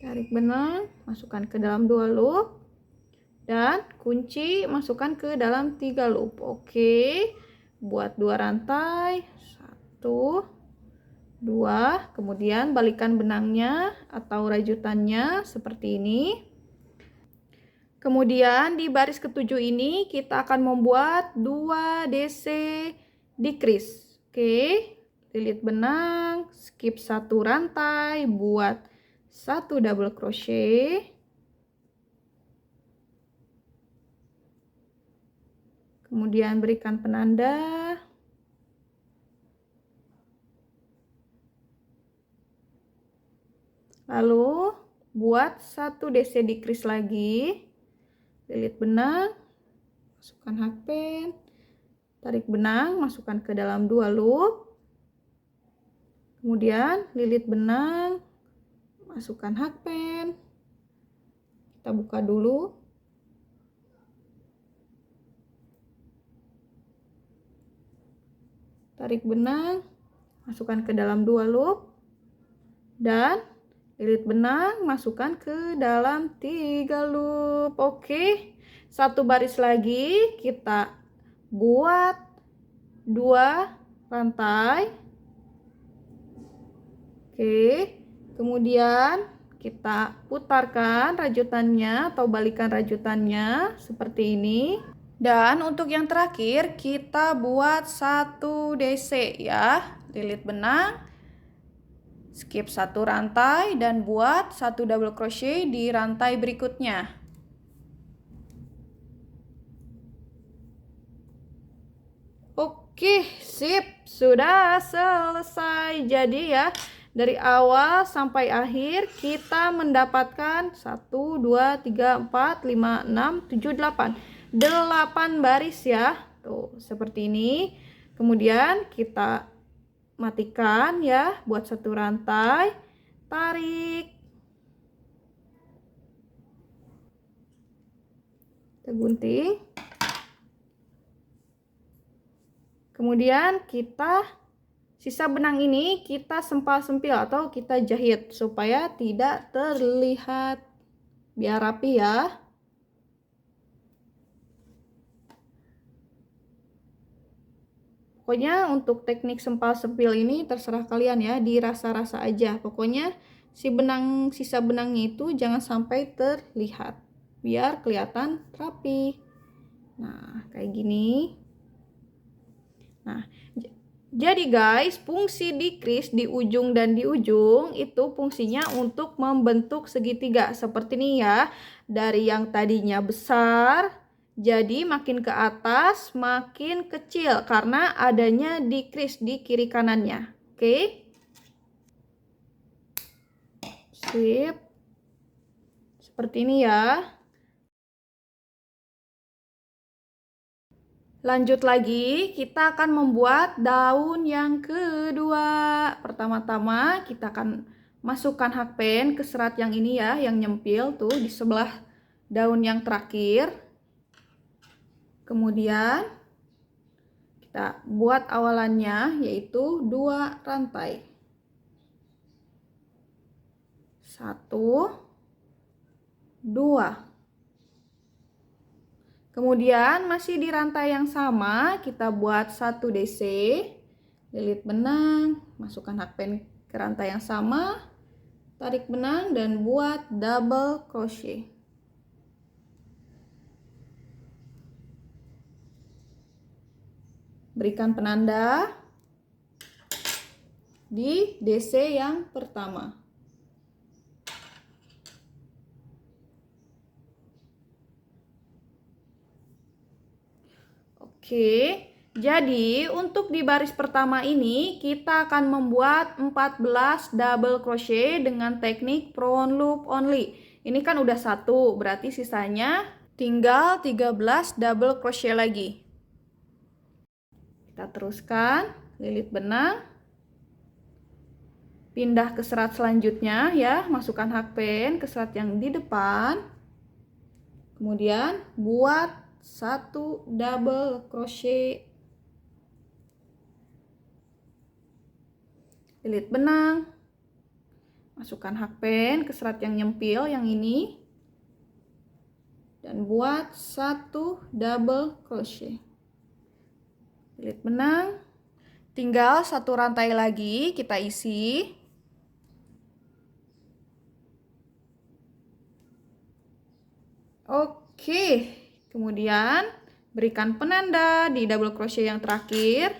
tarik benang, masukkan ke dalam 2 loop, dan kunci masukkan ke dalam 3 loop. Oke, buat 2 rantai, 1, 2, kemudian balikan benangnya atau rajutannya seperti ini. Kemudian di baris ke-7 ini kita akan membuat 2 DC decrease. Oke, lilit benang, skip 1 rantai, buat 1 double crochet. Kemudian berikan penanda. Lalu buat 1 DC decrease lagi. Lilit benang, masukkan hakpen, tarik benang, masukkan ke dalam 2 loop. Kemudian lilit benang, masukkan hakpen. Kita buka dulu. Tarik benang, masukkan ke dalam 2 loop. Dan lilit benang, masukkan ke dalam 3 loop. Oke, 1 baris lagi kita buat 2 rantai. Oke, kemudian kita putarkan rajutannya atau balikan rajutannya seperti ini. Dan untuk yang terakhir kita buat 1 DC ya. Lilit benang, skip 1 rantai dan buat 1 double crochet di rantai berikutnya. Oke, sip, sudah selesai. Jadi ya, dari awal sampai akhir kita mendapatkan 1, 2, 3, 4, 5, 6, 7, 8. 8 baris ya. Tuh, seperti ini. Kemudian kita matikan ya, buat 1 rantai, tarik. kita gunting. Kemudian sisa benang ini kita sempal-sempil atau kita jahit supaya tidak terlihat, biar rapi ya. Pokoknya untuk teknik sempal-sempil ini terserah kalian ya, dirasa-rasa aja. Pokoknya sisa benangnya itu jangan sampai terlihat, biar kelihatan rapi. Nah, kayak gini. Nah, jadi guys, fungsi decrease di ujung dan di ujung itu fungsinya untuk membentuk segitiga seperti ini ya. Dari yang tadinya besar, jadi makin ke atas makin kecil karena adanya decrease di kiri kanannya. Oke. Sip. Seperti ini ya. Lanjut lagi, kita akan membuat daun yang kedua. Pertama-tama kita akan masukkan hakpen ke serat yang ini ya, yang nyempil tuh di sebelah daun yang terakhir. Kemudian kita buat awalannya yaitu 2 rantai. 1, 2. Kemudian masih di rantai yang sama kita buat 1 DC, lilit benang, masukkan hakpen ke rantai yang sama, tarik benang dan buat double crochet. Berikan penanda di DC yang pertama. Oke, jadi untuk di baris pertama ini kita akan membuat 14 double crochet dengan teknik front loop only. Ini kan udah 1, berarti sisanya tinggal 13 double crochet lagi. Kita teruskan, lilit benang. Pindah ke serat selanjutnya ya, masukkan hakpen ke serat yang di depan. Kemudian buat 1 double crochet, lilit benang, masukkan hakpen ke serat yang nyempil yang ini dan buat 1 double crochet, lilit benang. Tinggal 1 rantai lagi kita isi. Oke. Kemudian berikan penanda di double crochet yang terakhir.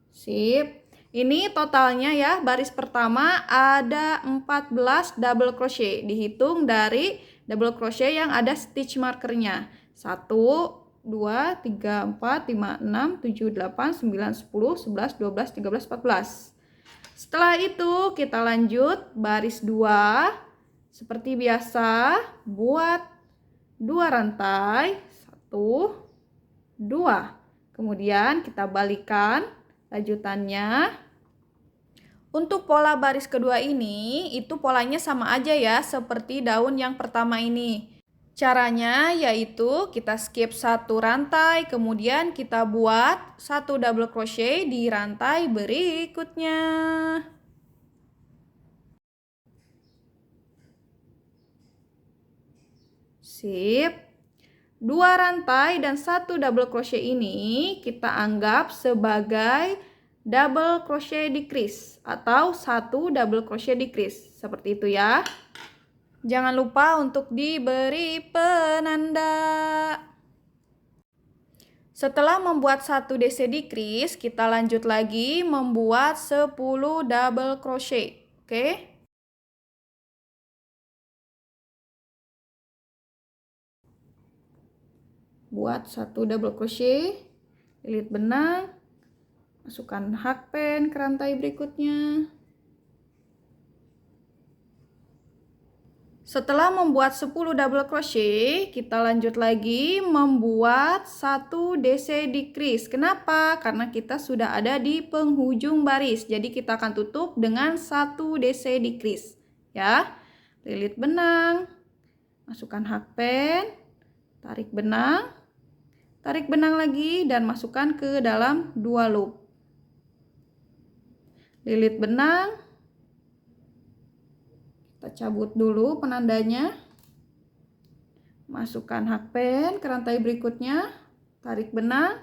Sip. Ini totalnya ya, baris pertama ada 14 double crochet. Dihitung dari double crochet yang ada stitch markernya. 1, 2, 3, 4, 5, 6, 7, 8, 9, 10, 11, 12, 13, 14. Setelah itu kita lanjut baris 2. Seperti biasa, buat 2 rantai, 1, 2. Kemudian kita balikan lanjutannya. Untuk pola baris kedua ini, itu polanya sama aja ya, seperti daun yang pertama ini. Caranya yaitu kita skip 1 rantai, kemudian kita buat 1 double crochet di rantai berikutnya. Sip. 2 rantai dan 1 double crochet ini kita anggap sebagai double crochet decrease atau 1 double crochet decrease. Seperti itu ya. Jangan lupa untuk diberi penanda. Setelah membuat 1 DC decrease, kita lanjut lagi membuat 10 double crochet. Oke? Buat 1 double crochet, lilit benang, masukkan hakpen ke rantai berikutnya. Setelah membuat 10 double crochet, kita lanjut lagi membuat 1 DC decrease. Kenapa? Karena kita sudah ada di penghujung baris. Jadi kita akan tutup dengan 1 DC decrease. Ya, lilit benang, masukkan hakpen, tarik benang lagi dan masukkan ke dalam 2 loop. Lilit benang, kita cabut dulu penandanya, masukkan hakpen ke rantai berikutnya, tarik benang,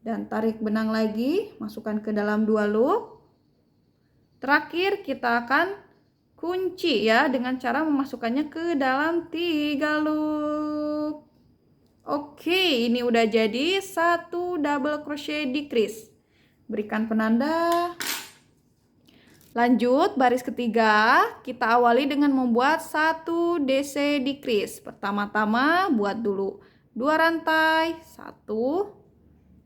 dan tarik benang lagi, masukkan ke dalam 2 loop. Terakhir kita akan kunci ya dengan cara memasukkannya ke dalam 3 loop. Oke, ini udah jadi 1 double crochet decrease. Berikan penanda. Lanjut baris ketiga, kita awali dengan membuat 1 DC decrease. Pertama-tama buat dulu 2 rantai, 1,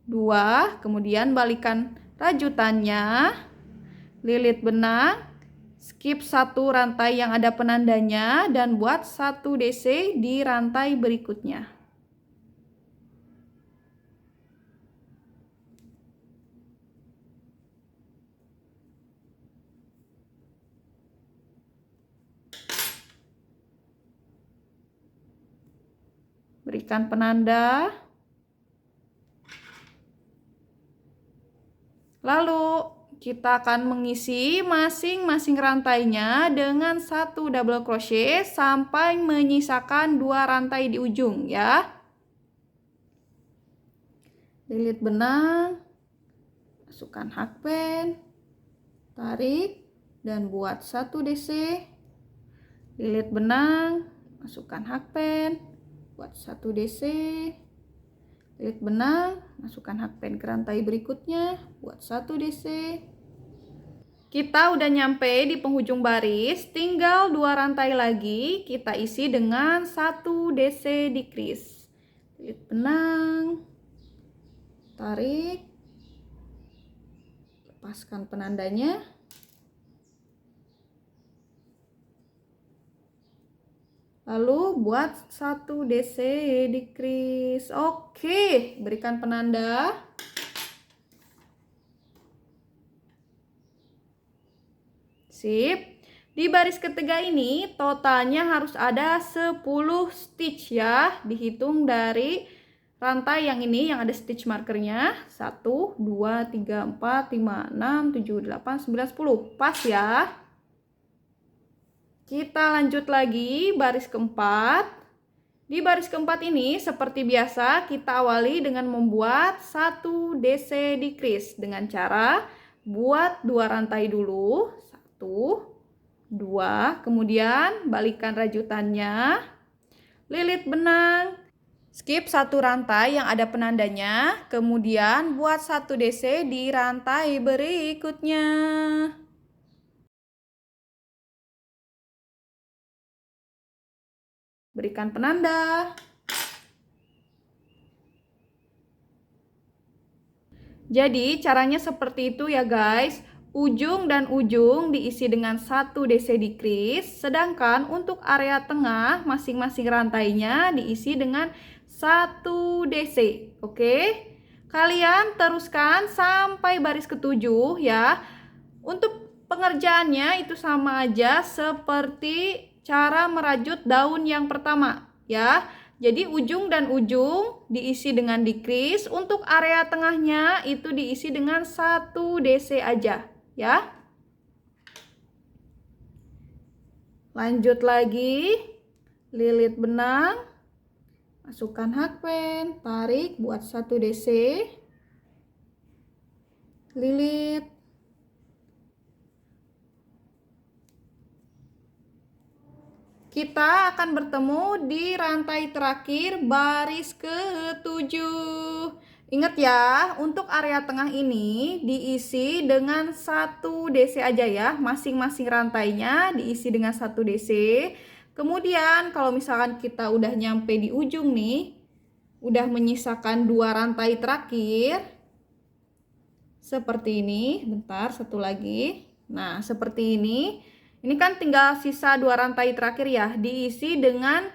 2, kemudian balikan rajutannya, lilit benang, skip 1 rantai yang ada penandanya dan buat 1 DC di rantai berikutnya. Berikan penanda. Lalu kita akan mengisi masing-masing rantainya dengan 1 double crochet sampai menyisakan 2 rantai di ujung ya. Lilit benang, masukkan hakpen, tarik dan buat 1 DC. Lilit benang, masukkan hakpen, buat 1 DC. Lilit benang, masukkan hakpen ke rantai berikutnya, buat 1 DC. Kita udah nyampe di penghujung baris, tinggal 2 rantai lagi, kita isi dengan 1 DC decrease. Lilit benang, tarik, lepaskan penandanya. Lalu buat 1 DC decrease. Oke, berikan penanda. Sip. Di baris ketiga ini totalnya harus ada 10 stitch ya. Dihitung dari rantai yang ini yang ada stitch markernya. 1, 2, 3, 4, 5, 6, 7, 8, 9, 10. Pas ya. Kita lanjut lagi baris keempat. Di baris keempat ini seperti biasa kita awali dengan membuat 1 DC decrease dengan cara buat 2 rantai dulu. 1, 2, kemudian balikan rajutannya. Lilit benang. Skip 1 rantai yang ada penandanya, kemudian buat 1 DC di rantai berikutnya. Berikan penanda. Jadi caranya seperti itu ya guys. Ujung dan ujung diisi dengan 1 DC decrease, sedangkan untuk area tengah masing-masing rantainya diisi dengan 1 DC. Oke? Kalian teruskan sampai baris ke-7 ya. Untuk pengerjaannya itu sama aja seperti cara merajut daun yang pertama ya. Jadi ujung dan ujung diisi dengan decrease, untuk area tengahnya itu diisi dengan 1 DC aja ya. Lanjut lagi, lilit benang, masukkan hakpen, tarik buat 1 DC, lilit. Kita akan bertemu di rantai terakhir baris ke-7. Ingat ya, untuk area tengah ini diisi dengan 1 DC aja ya. Masing-masing rantainya diisi dengan 1 DC. Kemudian kalau misalkan kita udah nyampe di ujung nih, udah menyisakan 2 rantai terakhir. Seperti ini, bentar satu lagi. Nah, seperti ini. Ini kan tinggal sisa 2 rantai terakhir ya, diisi dengan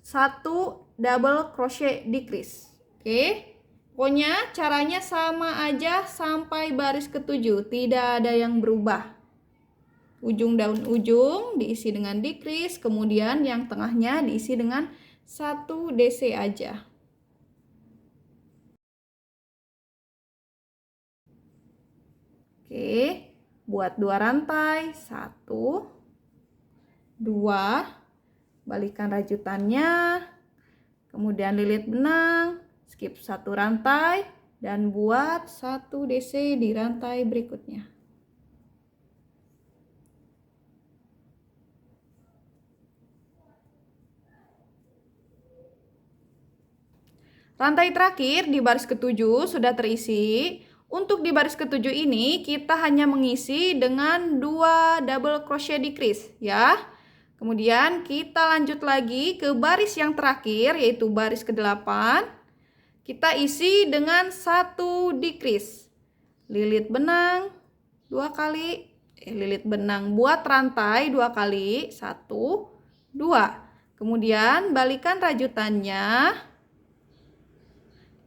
1 double crochet decrease. Oke. Pokoknya caranya sama aja sampai baris ke-7, tidak ada yang berubah. ujung daun ujung diisi dengan decrease, kemudian yang tengahnya diisi dengan 1 DC aja. Oke, buat 2 rantai, 1, 2, balikan rajutannya, kemudian lilit benang, skip 1 rantai, dan buat 1 DC di rantai berikutnya. Rantai terakhir di baris ketujuh sudah terisi. Untuk di baris ketujuh ini kita hanya mengisi dengan 2 double crochet decrease ya. Kemudian kita lanjut lagi ke baris yang terakhir yaitu baris ke-8. Kita isi dengan 1 decrease. Lilit benang 2 kali, lilit benang buat rantai 2 kali, 1, 2. Kemudian balikan rajutannya.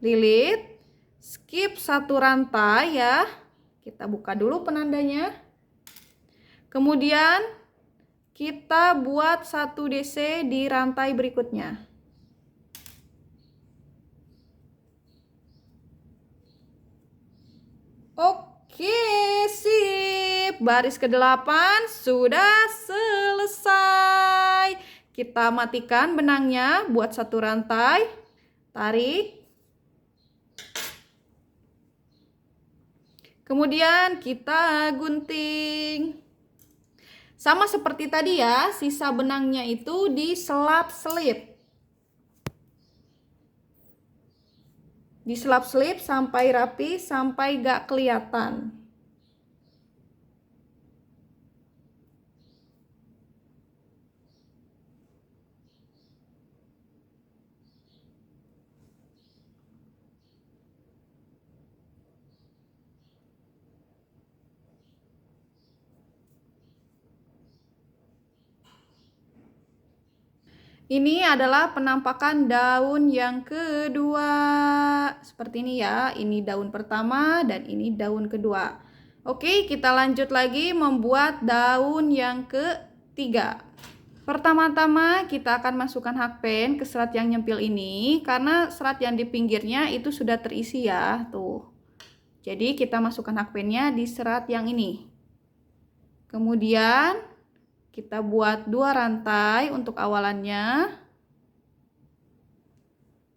Lilit, skip 1 rantai ya. Kita buka dulu penandanya. Kemudian kita buat 1 DC di rantai berikutnya. Oke, sip. Baris ke-8 sudah selesai. Kita matikan benangnya buat 1 rantai. Tarik. Kemudian kita gunting. Sama seperti tadi ya, sisa benangnya itu diselap-selip. Diselap-selip sampai rapi, sampai gak kelihatan. Ini adalah penampakan daun yang kedua. Seperti ini ya, ini daun pertama dan ini daun kedua. Oke, kita lanjut lagi membuat daun yang ketiga. Pertama-tama kita akan masukkan hakpen ke serat yang nyempil ini, karena serat yang di pinggirnya itu sudah terisi ya, tuh. Jadi kita masukkan hakpennya di serat yang ini. Kemudian kita buat 2 rantai untuk awalannya.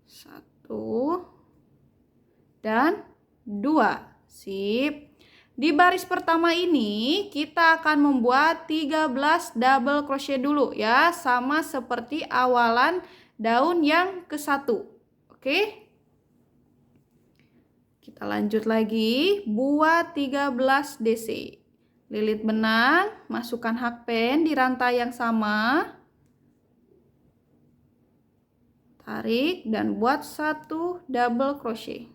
1 dan 2. Sip. Di baris pertama ini kita akan membuat 13 double crochet dulu ya, sama seperti awalan daun yang ke-1. Oke? Kita lanjut lagi buat 13 DC. Lilit benang, masukkan hakpen di rantai yang sama. Tarik dan buat 1 double crochet.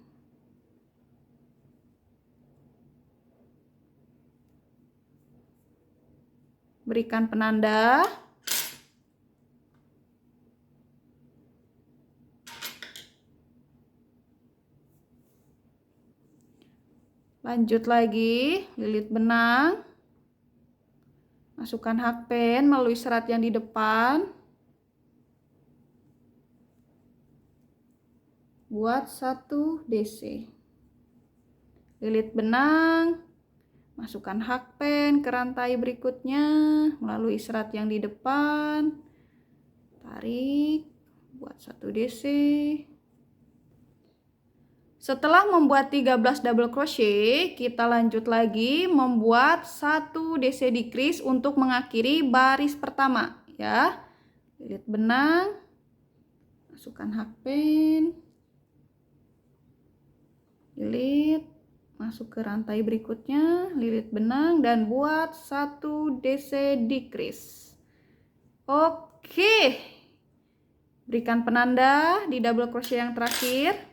Berikan penanda. Lanjut lagi, lilit benang. Masukkan hakpen melalui serat yang di depan. Buat 1 DC. Lilit benang. Masukkan hakpen ke rantai berikutnya melalui serat yang di depan. Tarik, buat 1 DC. Setelah membuat 13 double crochet, kita lanjut lagi membuat 1 DC decrease untuk mengakhiri baris pertama ya. Lilit benang, masukkan hakpen, lilit, masuk ke rantai berikutnya, lilit benang dan buat 1 DC decrease. Oke. Berikan penanda di double crochet yang terakhir.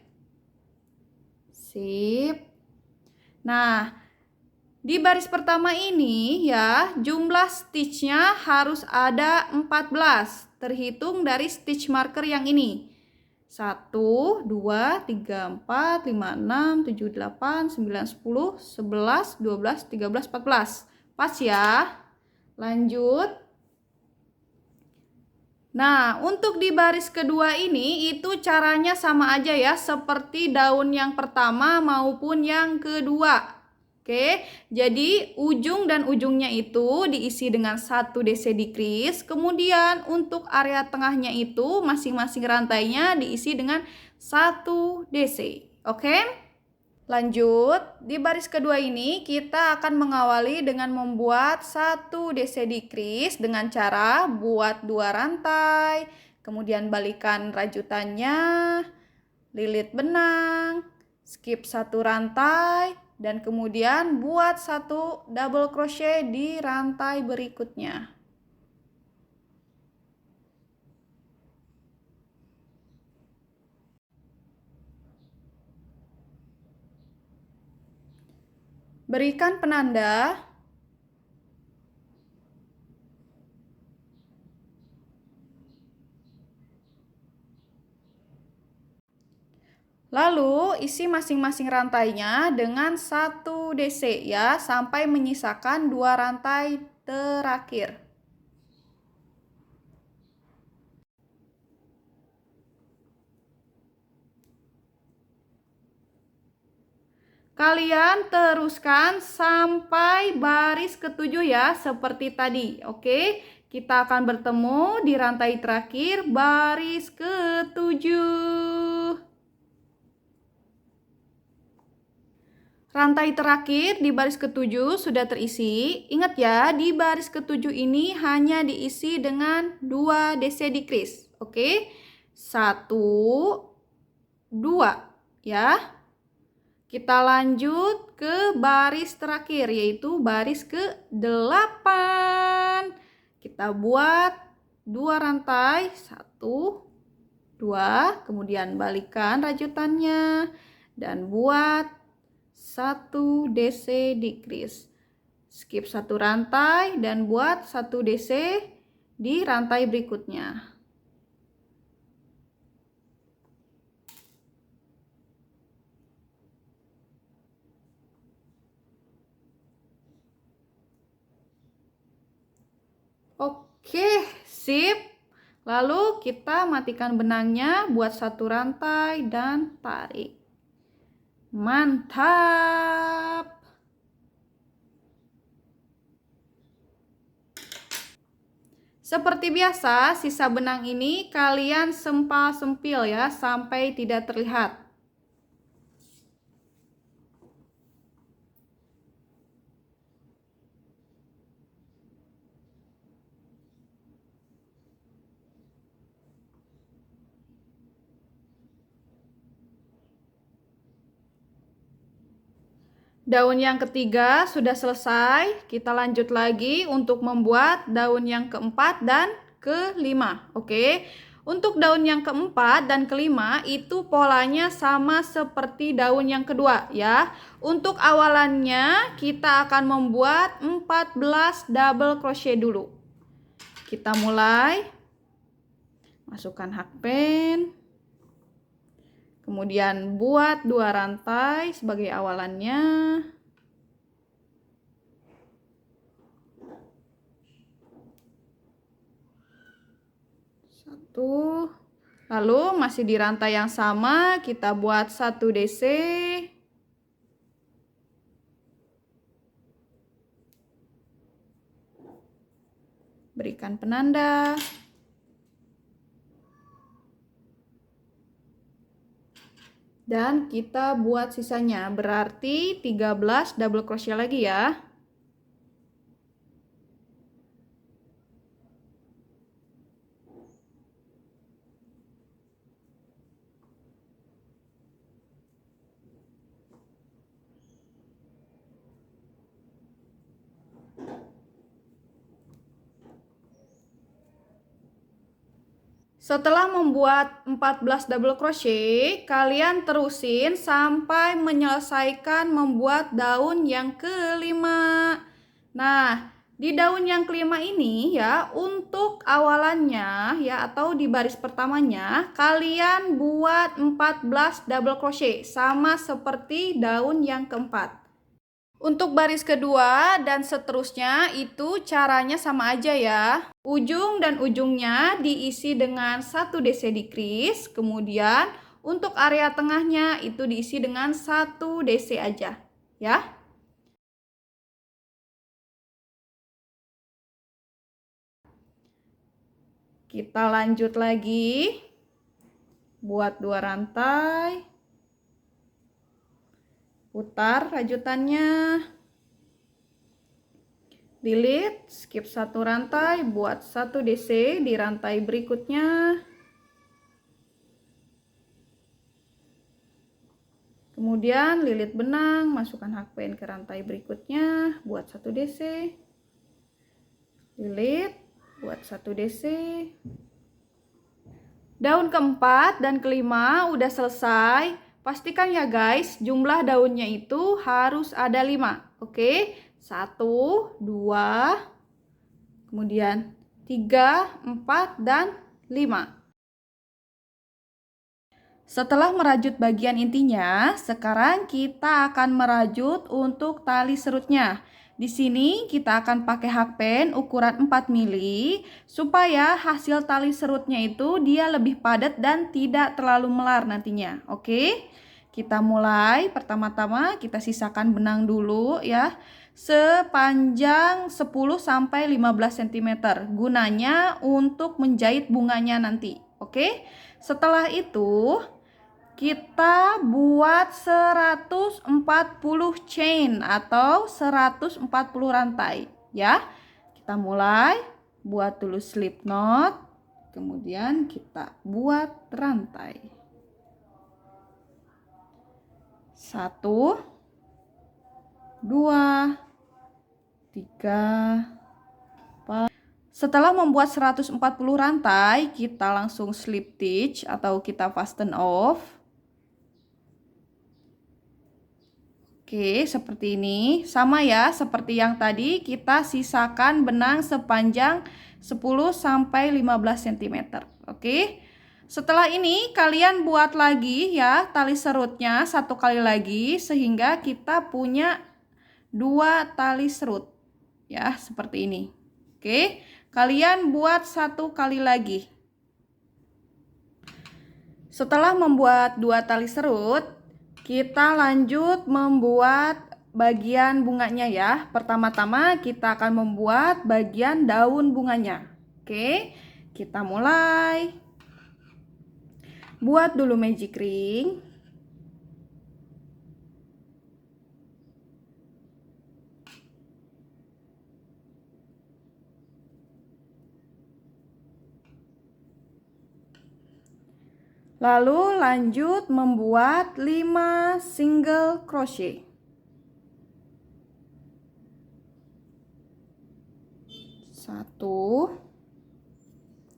Sip. Nah, di baris pertama ini ya, jumlah stitchnya harus ada 14, terhitung dari stitch marker yang ini. 1, 2, 3, 4, 5, 6, 7, 8, 9, 10, 11, 12, 13, 14. Pas ya. Lanjut. Nah, untuk di baris kedua ini itu caranya sama aja ya, seperti daun yang pertama maupun yang kedua. Oke, jadi ujung dan ujungnya itu diisi dengan 1 DC decrease, kemudian untuk area tengahnya itu masing-masing rantainya diisi dengan 1 DC. Oke? Lanjut, di baris kedua ini kita akan mengawali dengan membuat 1 DC decrease dengan cara buat 2 rantai, kemudian balikan rajutannya, lilit benang, skip 1 rantai, dan kemudian buat 1 double crochet di rantai berikutnya. Berikan penanda. Lalu isi masing-masing rantainya dengan 1 DC ya, sampai menyisakan 2 rantai terakhir. Kalian teruskan sampai baris ke-7 ya, seperti tadi. Oke, kita akan bertemu di rantai terakhir baris ke-7. Rantai terakhir di baris ke-7 sudah terisi. Ingat ya, di baris ke-7 ini hanya diisi dengan 2 DC decrease. Oke, 1, 2 ya. Kita lanjut ke baris terakhir, yaitu baris ke-8. Kita buat 2 rantai, 1, 2, kemudian balikan rajutannya, dan buat 1 DC decrease. Skip 1 rantai dan buat 1 DC di rantai berikutnya. Oke, sip. Lalu kita matikan benangnya, buat 1 rantai dan tarik. Mantap. Seperti biasa, sisa benang ini kalian sempal-sempil ya, sampai tidak terlihat. Daun yang ketiga sudah selesai. Kita lanjut lagi untuk membuat daun yang keempat dan kelima. Oke. Untuk daun yang keempat dan kelima itu polanya sama seperti daun yang kedua ya. Untuk awalannya kita akan membuat 14 double crochet dulu. Kita mulai. Masukkan hakpen. Kemudian buat 2 rantai sebagai awalannya. Satu. Lalu masih di rantai yang sama kita buat 1 DC. Berikan penanda. Dan kita buat sisanya, berarti 13 double crochet lagi ya. Setelah membuat 14 double crochet, kalian terusin sampai menyelesaikan membuat daun yang kelima. Nah, di daun yang kelima ini ya, untuk awalannya ya atau di baris pertamanya, kalian buat 14 double crochet sama seperti daun yang keempat. Untuk baris kedua dan seterusnya itu caranya sama aja ya. Ujung dan ujungnya diisi dengan 1 DC decrease, kemudian untuk area tengahnya itu diisi dengan 1 DC aja, ya. Kita lanjut lagi. Buat 2 rantai. Putar rajutannya. Lilit, skip 1 rantai, buat 1 DC di rantai berikutnya. Kemudian lilit benang, masukkan hakpen ke rantai berikutnya, buat 1 DC. Lilit, buat 1 DC. Daun keempat dan kelima udah selesai. Pastikan ya guys, jumlah daunnya itu harus ada 5. Oke, 1, 2, kemudian 3, 4, dan 5. Setelah merajut bagian intinya, sekarang kita akan merajut untuk tali serutnya. Di sini kita akan pakai hakpen ukuran 4 mili supaya hasil tali serutnya itu dia lebih padat dan tidak terlalu melar nantinya. Oke? Kita mulai. Pertama-tama kita sisakan benang dulu ya. Sepanjang 10 sampai 15 cm. Gunanya untuk menjahit bunganya nanti. Oke? Setelah itu kita buat 140 chain atau 140 rantai ya. Kita mulai buat dulu slip knot, kemudian kita buat rantai. 1, 2, 3, 4. Setelah membuat 140 rantai, kita langsung slip stitch atau kita fasten off. Oke, seperti ini. Sama ya, seperti yang tadi kita sisakan benang sepanjang 10 sampai 15 cm. Oke. Setelah ini kalian buat lagi ya tali serutnya 1 kali lagi sehingga kita punya 2 tali serut. Ya, seperti ini. Oke. Kalian buat 1 kali lagi. Setelah membuat 2 tali serut, kita lanjut membuat bagian bunganya ya. Pertama-tama kita akan membuat bagian daun bunganya. Oke, kita mulai. Buat dulu magic ring. Lalu lanjut membuat 5 single crochet. 1,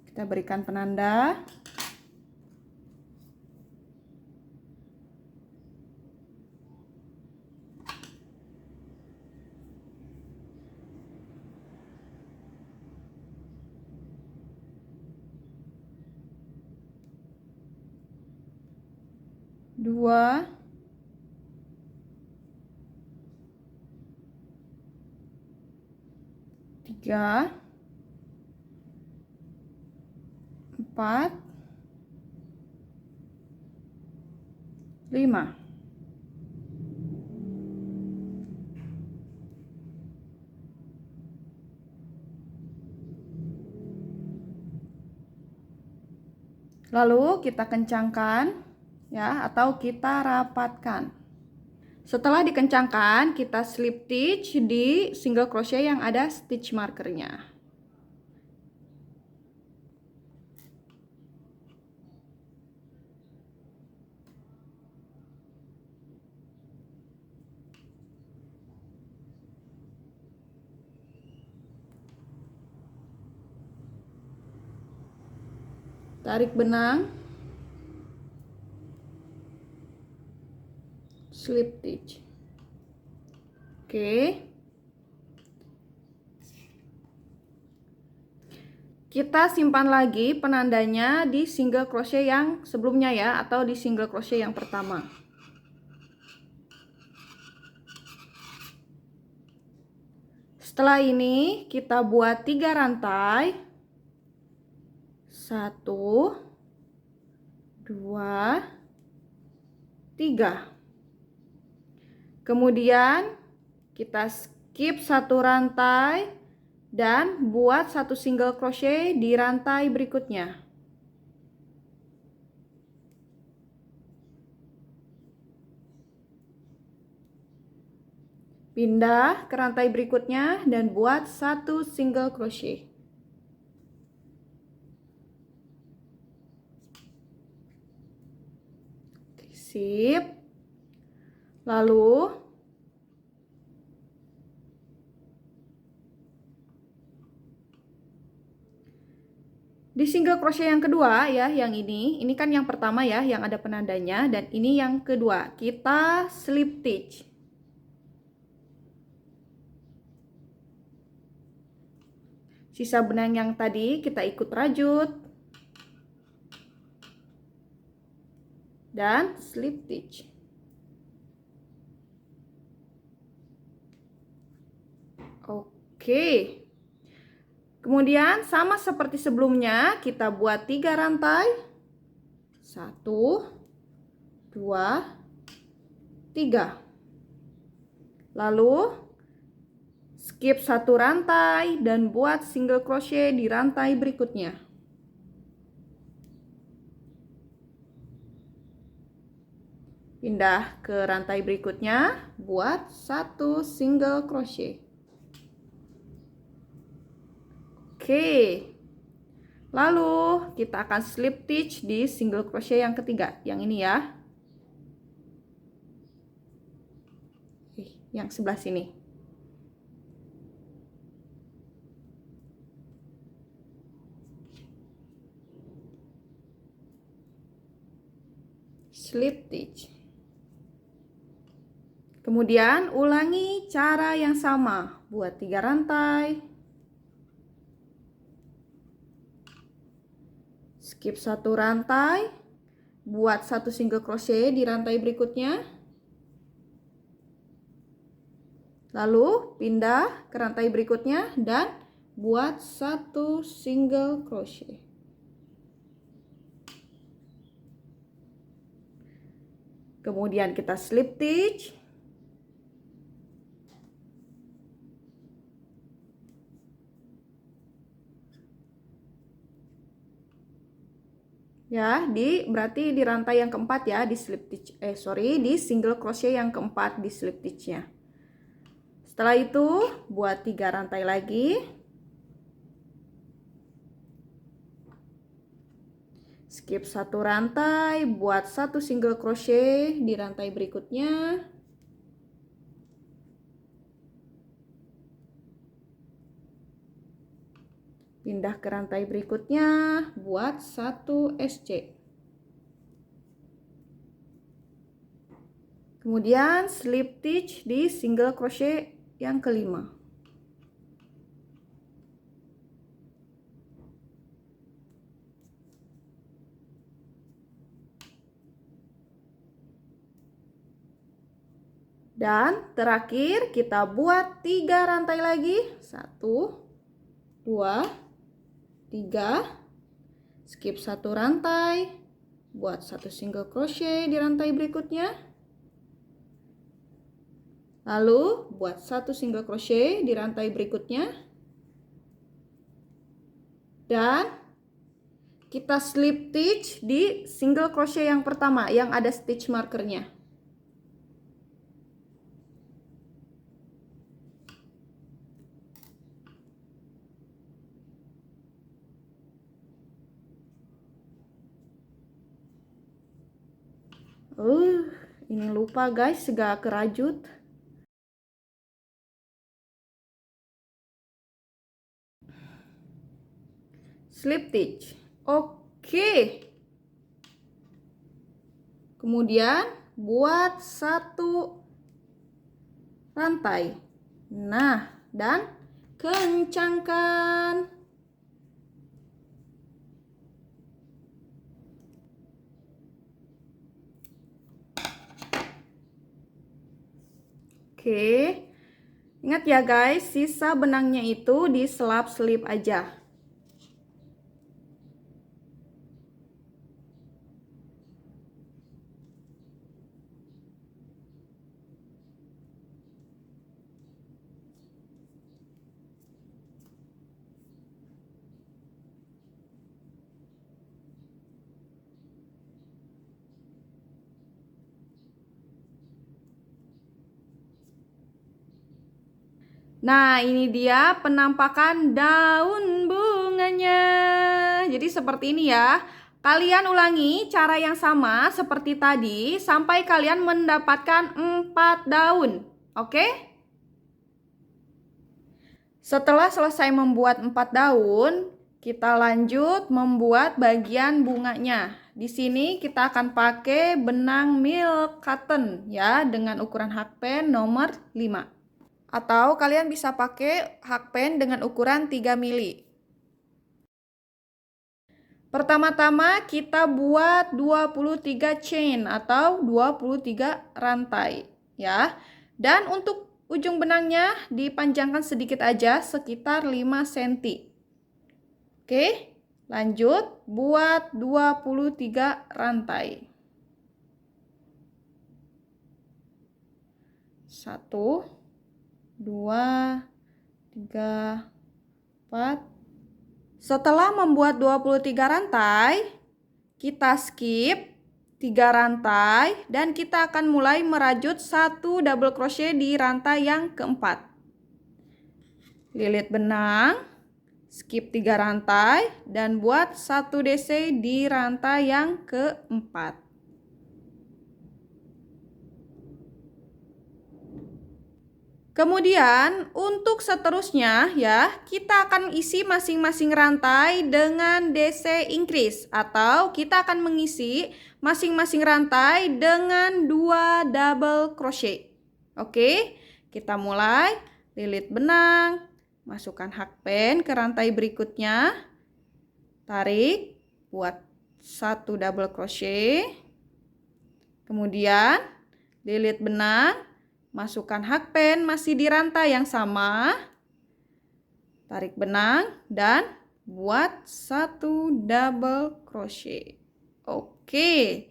kita berikan penanda. 2, 3, 4, 5. Lalu kita kencangkan ya atau kita rapatkan. Setelah dikencangkan, kita slip stitch di single crochet yang ada stitch markernya. Tarik benang, slip stitch. Oke. Kita simpan lagi penandanya di single crochet yang sebelumnya ya, atau di single crochet yang pertama. Setelah ini kita buat 3 rantai. 1, 2, 3. Kemudian kita skip 1 rantai dan buat 1 single crochet di rantai berikutnya. Pindah ke rantai berikutnya dan buat 1 single crochet. Sip. Lalu di single crochet yang kedua ya, yang ini kan yang pertama ya, yang ada penandanya, dan ini yang kedua. Kita slip stitch. Sisa benang yang tadi kita ikut rajut dan slip stitch. Oke. Kemudian sama seperti sebelumnya, kita buat 3 rantai. 1, 2, 3. Lalu skip 1 rantai dan buat single crochet di rantai berikutnya. Pindah ke rantai berikutnya, buat 1 single crochet. Oke. Lalu kita akan slip stitch di single crochet yang ketiga, yang ini ya. Yang sebelah sini. Slip stitch. Kemudian ulangi cara yang sama, buat 3 rantai. Skip 1 rantai, buat 1 single crochet di rantai berikutnya. Lalu pindah ke rantai berikutnya dan buat 1 single crochet. Kemudian kita slip stitch. Ya, berarti di rantai yang keempat ya, di slip stitch, di single crochet yang keempat di slip stitchnya. Setelah itu buat 3 rantai lagi. Skip 1 rantai, buat 1 single crochet di rantai berikutnya. Pindah ke rantai berikutnya, buat 1 SC. Kemudian slip stitch di single crochet yang kelima. Dan terakhir kita buat 3 rantai lagi. 1, 2, 3. Skip 1 rantai, buat 1 single crochet di rantai berikutnya. Lalu buat 1 single crochet di rantai berikutnya. Dan kita slip stitch di single crochet yang pertama yang ada stitch markernya. Ini lupa guys, segala kerajut. Slip stitch. Oke. Kemudian buat 1 rantai. Nah, dan kencangkan. Oke. Ingat ya guys, sisa benangnya itu diselap-selip aja. Nah, ini dia penampakan daun bunganya. Jadi seperti ini ya. Kalian ulangi cara yang sama seperti tadi sampai kalian mendapatkan 4 daun. Oke? Setelah selesai membuat 4 daun, kita lanjut membuat bagian bunganya. Di sini kita akan pakai benang milk cotton ya dengan ukuran hakpen nomor 5. Atau kalian bisa pakai hakpen dengan ukuran 3 mili. Pertama-tama kita buat 23 chain atau 23 rantai ya. Dan untuk ujung benangnya dipanjangkan sedikit aja sekitar 5 cm. Oke, lanjut buat 23 rantai. 1 2 3 4. Setelah membuat 23 rantai, kita skip 3 rantai dan kita akan mulai merajut 1 double crochet di rantai yang keempat. Lilit benang, skip 3 rantai dan buat 1 DC di rantai yang keempat. Kemudian untuk seterusnya ya, kita akan isi masing-masing rantai dengan DC increase atau kita akan mengisi masing-masing rantai dengan 2 double crochet. Oke, kita mulai lilit benang, masukkan hakpen ke rantai berikutnya. Tarik, buat 1 double crochet. Kemudian lilit benang, masukkan hakpen masih di rantai yang sama. Tarik benang dan buat 1 double crochet. Oke.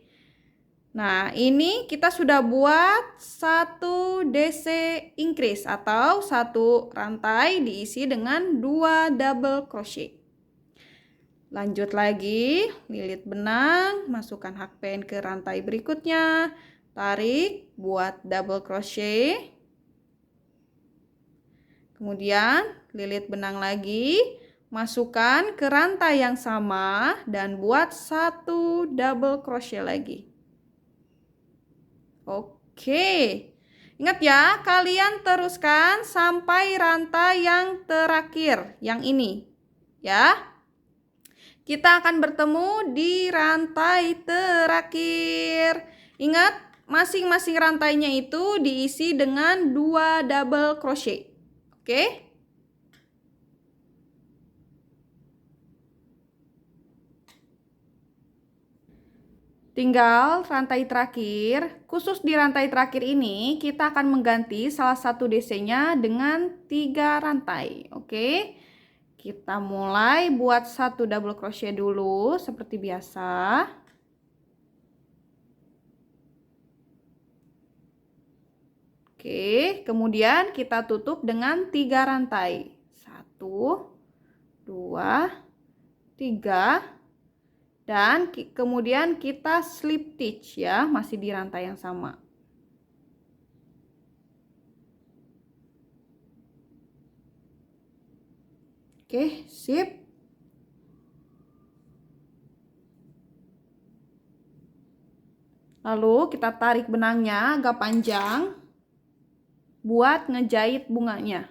Nah, ini kita sudah buat 1 DC increase atau 1 rantai diisi dengan 2 double crochet. Lanjut lagi, lilit benang, masukkan hakpen ke rantai berikutnya. Tarik, buat double crochet. Kemudian lilit benang lagi, masukkan ke rantai yang sama dan buat 1 double crochet lagi. Oke. Ingat ya, kalian teruskan sampai rantai yang terakhir, yang ini. Ya. Kita akan bertemu di rantai terakhir. Ingat, masing-masing rantainya itu diisi dengan 2 double crochet. Oke? Tinggal rantai terakhir. Khusus di rantai terakhir ini kita akan mengganti salah satu DC-nya dengan 3 rantai. Oke? Kita mulai buat 1 double crochet dulu seperti biasa. Oke, kemudian kita tutup dengan 3 rantai. 1, 2, 3. Dan kemudian kita slip stitch ya, masih di rantai yang sama. Oke, sip. Lalu kita tarik benangnya agak panjang buat ngejahit bunganya.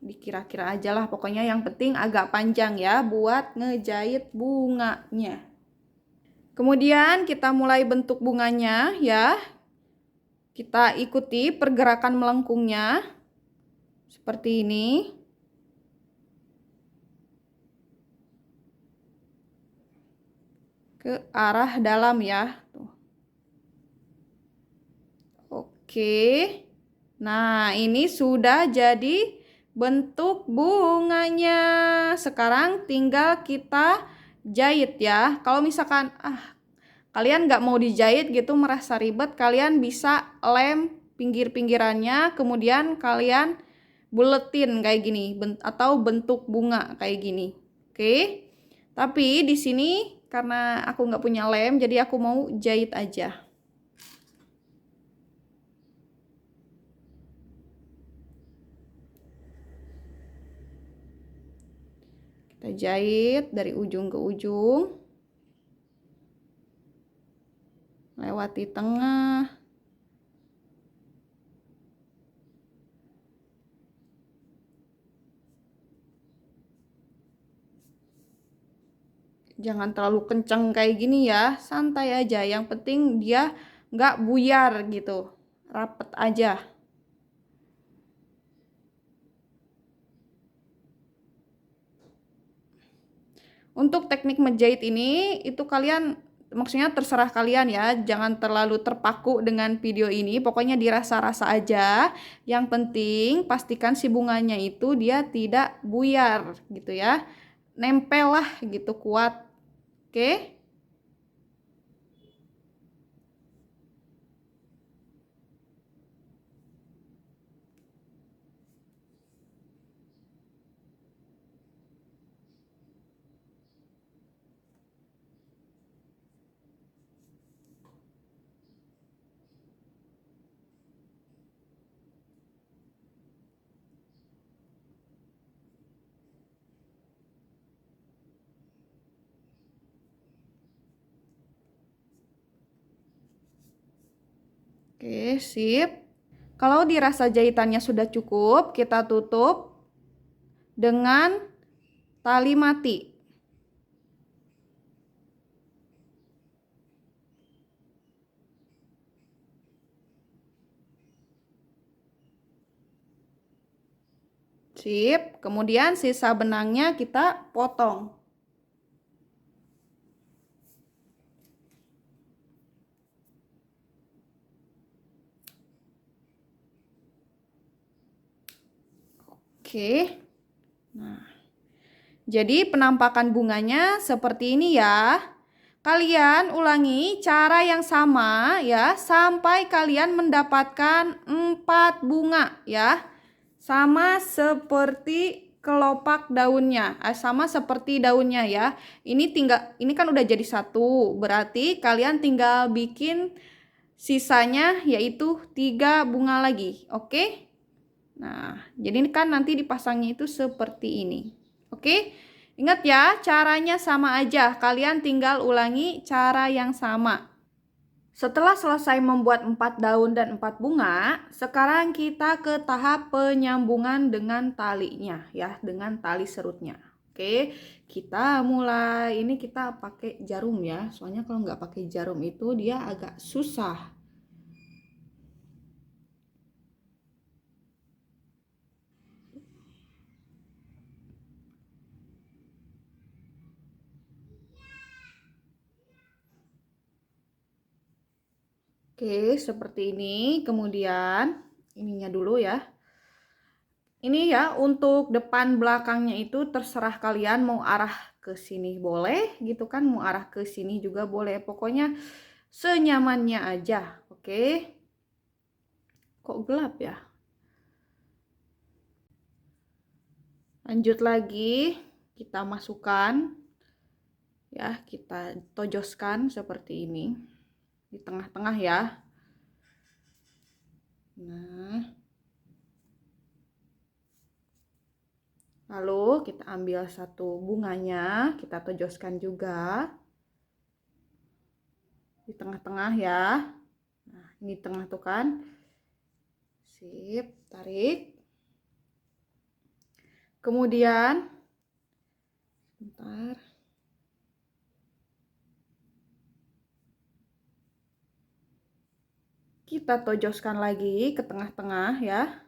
Dikira-kira aja lah, pokoknya yang penting agak panjang ya buat ngejahit bunganya. Kemudian kita mulai bentuk bunganya ya. Kita ikuti pergerakan melengkungnya seperti ini. Ke arah dalam ya. Tuh. Oke. Nah, ini sudah jadi bentuk bunganya. Sekarang tinggal kita jahit ya. Kalau misalkan kalian nggak mau dijahit gitu, merasa ribet, kalian bisa lem pinggir-pinggirannya, kemudian kalian buletin kayak gini atau bentuk bunga kayak gini. Oke. Tapi di sini karena aku nggak punya lem, jadi aku mau jahit aja. Kita jahit dari ujung ke ujung, lewati tengah. Jangan terlalu kencang kayak gini ya, santai aja. Yang penting dia nggak buyar gitu, rapet aja. Untuk teknik menjahit ini, itu kalian, maksudnya terserah kalian ya, jangan terlalu terpaku dengan video ini, pokoknya dirasa-rasa aja. Yang penting pastikan si bunganya itu dia tidak buyar gitu ya, nempel lah gitu kuat. Oke. Oke, sip. Kalau dirasa jahitannya sudah cukup, kita tutup dengan tali mati. Sip. Kemudian sisa benangnya kita potong. Oke. Nah, jadi penampakan bunganya seperti ini ya. Kalian ulangi cara yang sama ya sampai kalian mendapatkan 4 bunga ya. Sama seperti kelopak daunnya, sama seperti daunnya ya. Ini kan udah jadi satu, berarti kalian tinggal bikin sisanya yaitu 3 bunga lagi. Oke? Nah, jadi ini kan nanti dipasangnya itu seperti ini. Oke? Ingat ya, caranya sama aja. Kalian tinggal ulangi cara yang sama. Setelah selesai membuat 4 daun dan 4 bunga, sekarang kita ke tahap penyambungan dengan talinya ya, dengan tali serutnya. Oke, kita mulai, ini kita pakai jarum ya, soalnya kalau nggak pakai jarum itu dia agak susah. Oke, seperti ini. Kemudian ininya dulu ya. Ini ya untuk depan belakangnya itu terserah kalian mau arah ke sini boleh gitu kan, mau arah ke sini juga boleh. Pokoknya senyamannya aja. Oke. Kok gelap ya? Lanjut lagi, kita masukkan ya, kita tojoskan seperti ini di tengah-tengah ya. Nah, lalu kita ambil satu bunganya, kita tojoskan juga di tengah-tengah ya. Nah, ini tengah tuh kan. Sip, tarik. Kemudian, bentar. Kita tojoskan lagi ke tengah-tengah ya.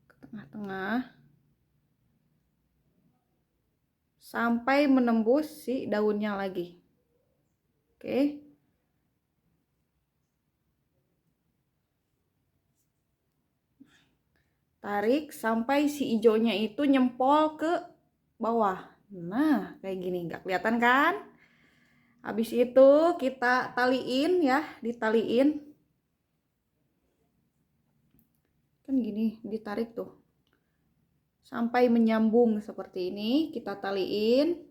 Ke tengah-tengah. Sampai menembus si daunnya lagi. Oke. Tarik sampai si hijaunya itu nyempol ke bawah. Nah, kayak gini, nggak kelihatan kan? Habis itu kita taliin ya, ditaliin. Kan gini, ditarik tuh. Sampai menyambung seperti ini, kita taliin.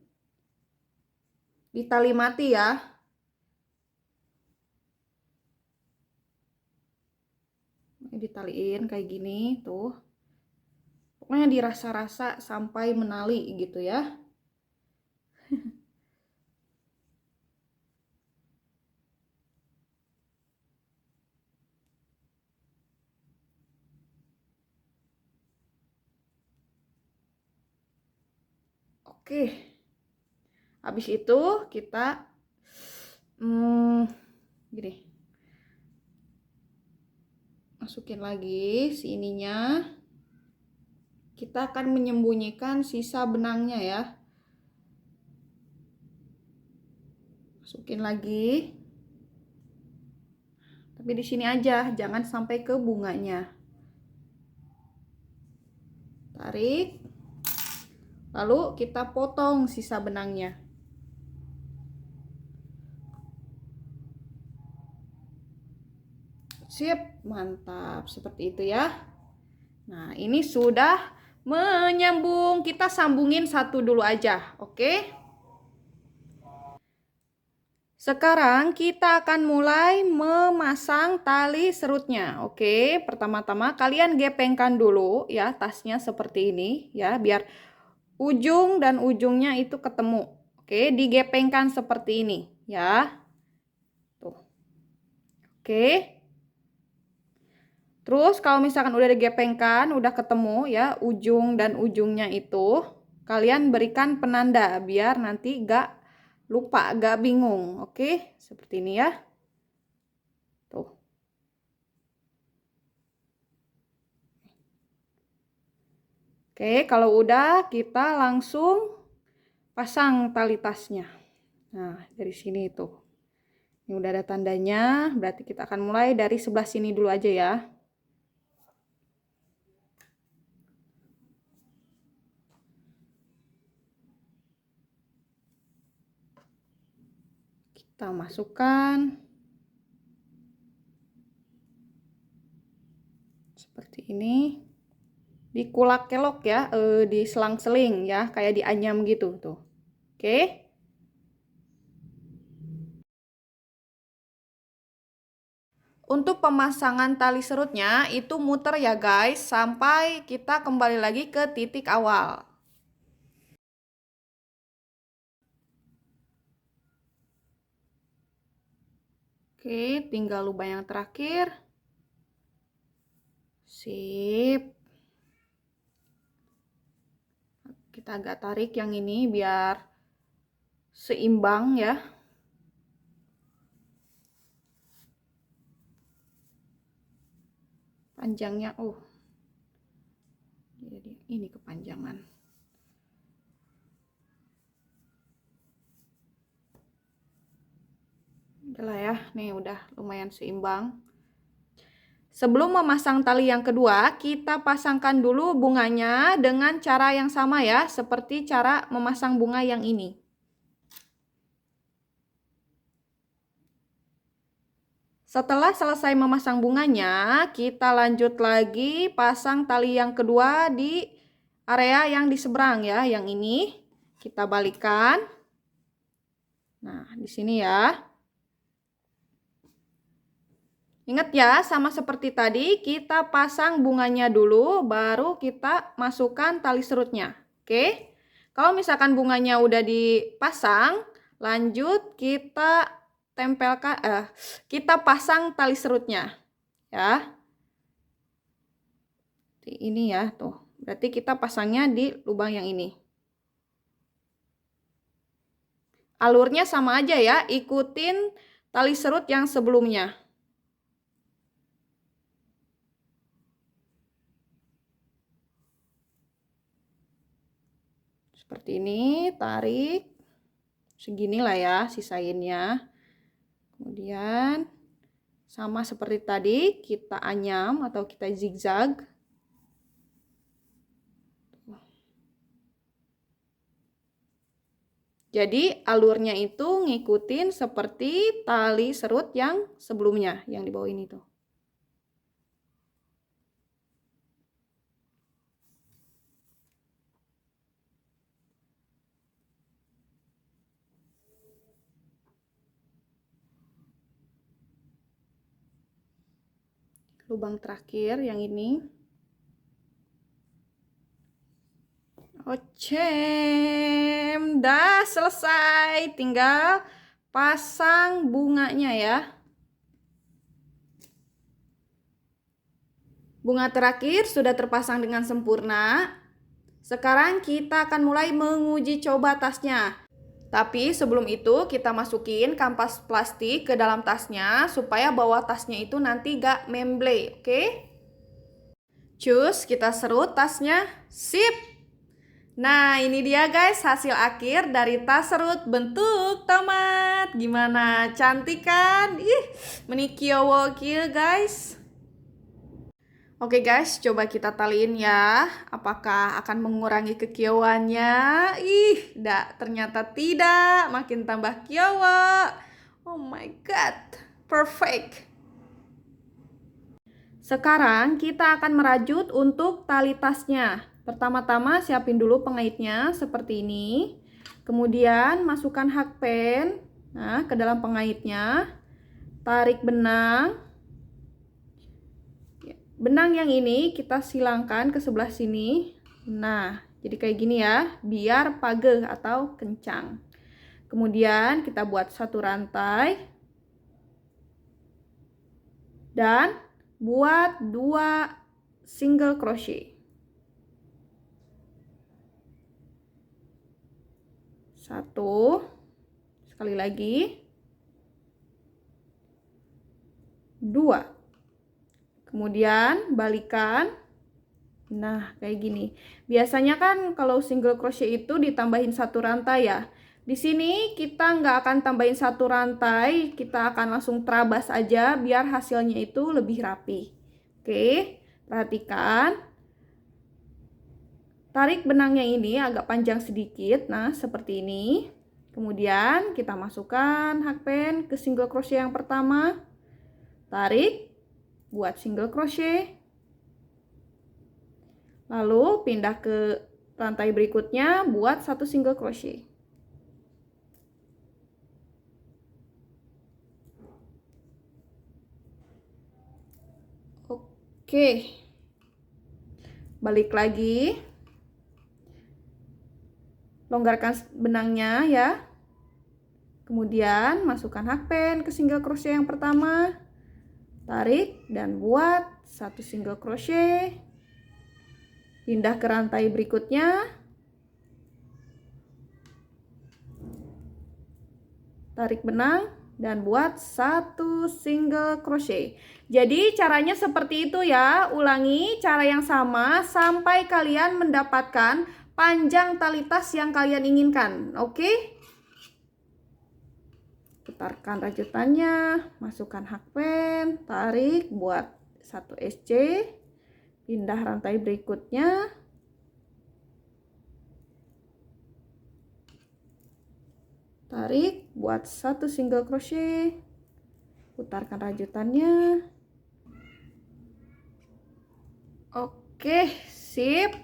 Ditali mati ya. Ditaliin kayak gini tuh. Pokoknya dirasa-rasa sampai menali gitu ya. Oke. Habis itu kita gini. Masukin lagi si ininya. Kita akan menyembunyikan sisa benangnya ya. Masukin lagi. Tapi di sini aja, jangan sampai ke bunganya. Tarik. Lalu kita potong sisa benangnya. Sip, mantap. Seperti itu ya. Nah, ini sudah menyambung. Kita sambungin satu dulu aja, oke? Sekarang kita akan mulai memasang tali serutnya, oke? Pertama-tama kalian gepengkan dulu ya tasnya seperti ini ya, biar ujung dan ujungnya itu ketemu. Oke, digepengkan seperti ini ya. Tuh. Oke. Terus kalau misalkan udah digepengkan, udah ketemu ya ujung dan ujungnya itu, kalian berikan penanda biar nanti gak lupa, gak bingung. Oke, seperti ini ya. Tuh. Oke, kalau udah kita langsung pasang tali tasnya. Nah, dari sini tuh. Ini udah ada tandanya, berarti kita akan mulai dari sebelah sini dulu aja ya. Kita masukkan seperti ini, dikulak kelok ya, di selang-seling ya, kayak dianyam gitu tuh. Oke. Untuk pemasangan tali serutnya itu muter ya guys, sampai kita kembali lagi ke titik awal. Oke, tinggal lubang yang terakhir. Sip. Kita agak tarik yang ini biar seimbang ya. Panjangnya, jadi ini kepanjangan. Udahlah ya, nih udah lumayan seimbang. Sebelum memasang tali yang kedua, kita pasangkan dulu bunganya dengan cara yang sama ya, seperti cara memasang bunga yang ini. Setelah selesai memasang bunganya, kita lanjut lagi pasang tali yang kedua di area yang di seberang ya, yang ini. Kita balikkan. Nah, di sini ya. Ingat ya, sama seperti tadi, kita pasang bunganya dulu, baru kita masukkan tali serutnya. Oke? Kalau misalkan bunganya udah dipasang, lanjut kita tempelkan, kita pasang tali serutnya. Ya. Ini ya, tuh. Berarti kita pasangnya di lubang yang ini. Alurnya sama aja ya, ikutin tali serut yang sebelumnya. Seperti ini, tarik. Seginilah ya sisainnya. Kemudian sama seperti tadi, kita anyam atau kita zigzag. Jadi alurnya itu ngikutin seperti tali serut yang sebelumnya, yang di bawah ini tuh. Lubang terakhir yang ini. Ocem, dah selesai, tinggal pasang bunganya ya. Bunga terakhir sudah terpasang dengan sempurna. Sekarang kita akan mulai menguji coba tasnya. Tapi sebelum itu kita masukin kampas plastik ke dalam tasnya supaya bawah tasnya itu nanti gak memble, oke? Cus, kita serut tasnya. Sip! Nah, ini dia guys hasil akhir dari tas serut bentuk tomat. Gimana? Cantik kan? Ih, menikiowo kieu guys. Oke guys, coba kita taliin ya. Apakah akan mengurangi kekiowannya? Ih, ternyata tidak. Makin tambah kiowo. Oh my god, perfect. Sekarang kita akan merajut untuk tali tasnya. Pertama-tama siapin dulu pengaitnya seperti ini. Kemudian masukkan hakpen ke dalam pengaitnya. Tarik benang. Benang yang ini kita silangkan ke sebelah sini. Nah, jadi kayak gini ya, biar pageh atau kencang. Kemudian kita buat satu rantai. Dan buat 2 single crochet. 1, sekali lagi, 2. Kemudian balikan. Nah, kayak gini. Biasanya kan kalau single crochet itu ditambahin satu rantai ya. Di sini kita nggak akan tambahin satu rantai, kita akan langsung terabas aja biar hasilnya itu lebih rapi. Oke, perhatikan. Tarik benangnya ini agak panjang sedikit, nah seperti ini. Kemudian kita masukkan hakpen ke single crochet yang pertama. Tarik, buat single crochet. Lalu pindah ke rantai berikutnya, buat satu single crochet. Oke, balik lagi, longgarkan benangnya ya. Kemudian masukkan hakpen ke single crochet yang pertama, tarik dan buat satu single crochet. Pindah ke rantai berikutnya, tarik benang dan buat satu single crochet. Jadi caranya seperti itu ya. Ulangi cara yang sama sampai kalian mendapatkan panjang tali tas yang kalian inginkan. Oke? Putarkan rajutannya, masukkan hakpen, tarik, buat satu SC, pindah rantai berikutnya. Tarik, buat satu single crochet, putarkan rajutannya. Oke, sip.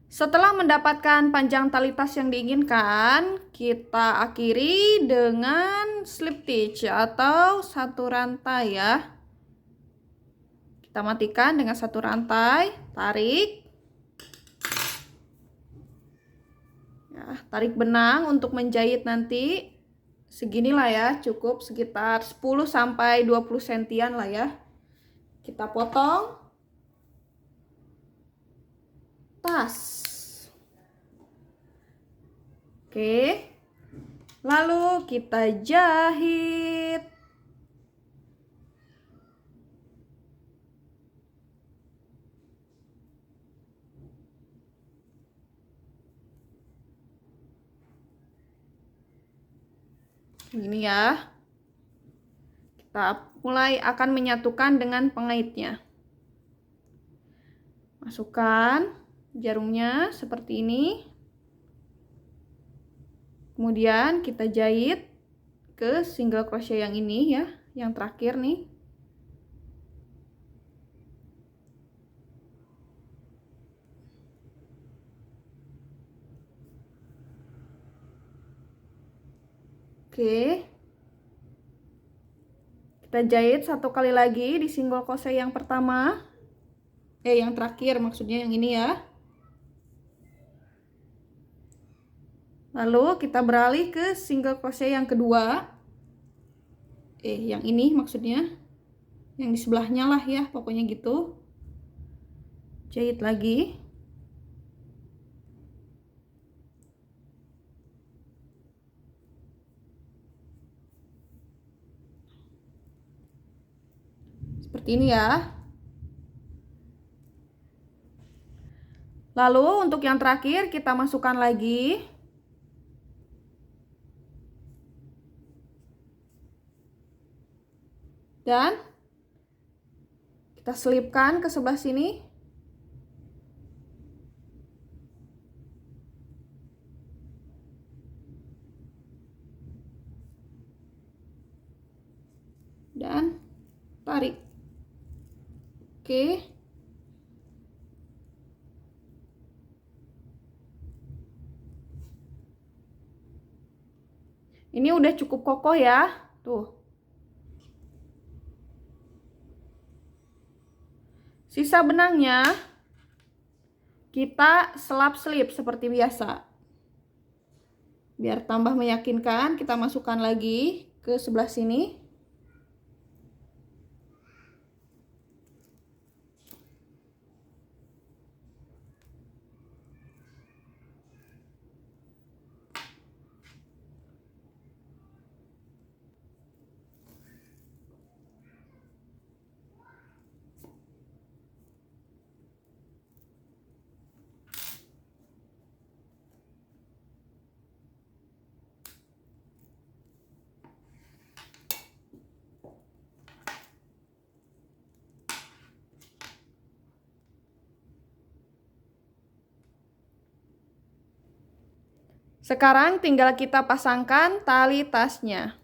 Setelah mendapatkan panjang tali tas yang diinginkan, kita akhiri dengan slip stitch atau satu rantai ya. Kita matikan dengan satu rantai, tarik. Ya, tarik benang untuk menjahit nanti seginilah ya, cukup sekitar 10 sampai 20 sentian lah ya. Kita potong tas. Oke. Lalu kita jahit. Gini ya. Kita mulai akan menyatukan dengan pengaitnya. Masukkan jarumnya seperti ini. Kemudian kita jahit ke single crochet yang ini ya, yang terakhir nih. Oke. Kita jahit 1 kali lagi di single crochet yang pertama. Yang terakhir maksudnya yang ini ya. Lalu kita beralih ke single crochet yang kedua. Yang ini maksudnya. Yang di sebelahnya lah ya, pokoknya gitu. Jahit lagi. Seperti ini ya. Lalu untuk yang terakhir kita masukkan lagi. Dan kita selipkan ke sebelah sini. Dan tarik. Oke. Ini udah cukup kokoh ya. Tuh. Sisa benangnya kita selap-selip seperti biasa. Biar tambah meyakinkan, kita masukkan lagi ke sebelah sini. Sekarang tinggal kita pasangkan tali tasnya.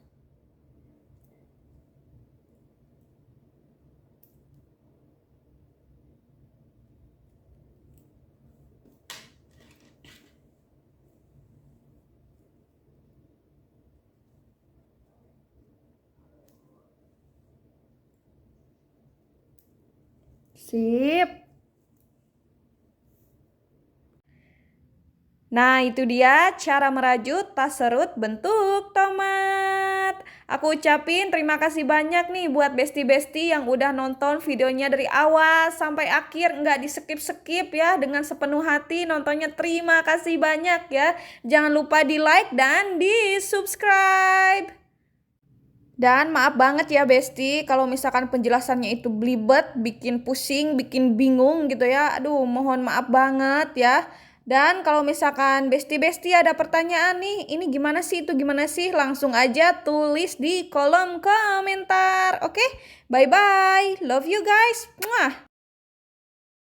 Sip. Nah, itu dia cara merajut tas serut bentuk tomat. Aku ucapin terima kasih banyak nih buat besti-besti yang udah nonton videonya dari awal sampai akhir, nggak di skip-skip ya, dengan sepenuh hati nontonnya. Terima kasih banyak ya. Jangan lupa di like dan di subscribe. Dan maaf banget ya besti kalau misalkan penjelasannya itu belibet, bikin pusing, bikin bingung gitu ya. Aduh, mohon maaf banget ya. Dan kalau misalkan besti-besti ada pertanyaan nih, ini gimana sih, itu gimana sih, langsung aja tulis di kolom komentar. Oke, bye-bye. Love you guys. Muah.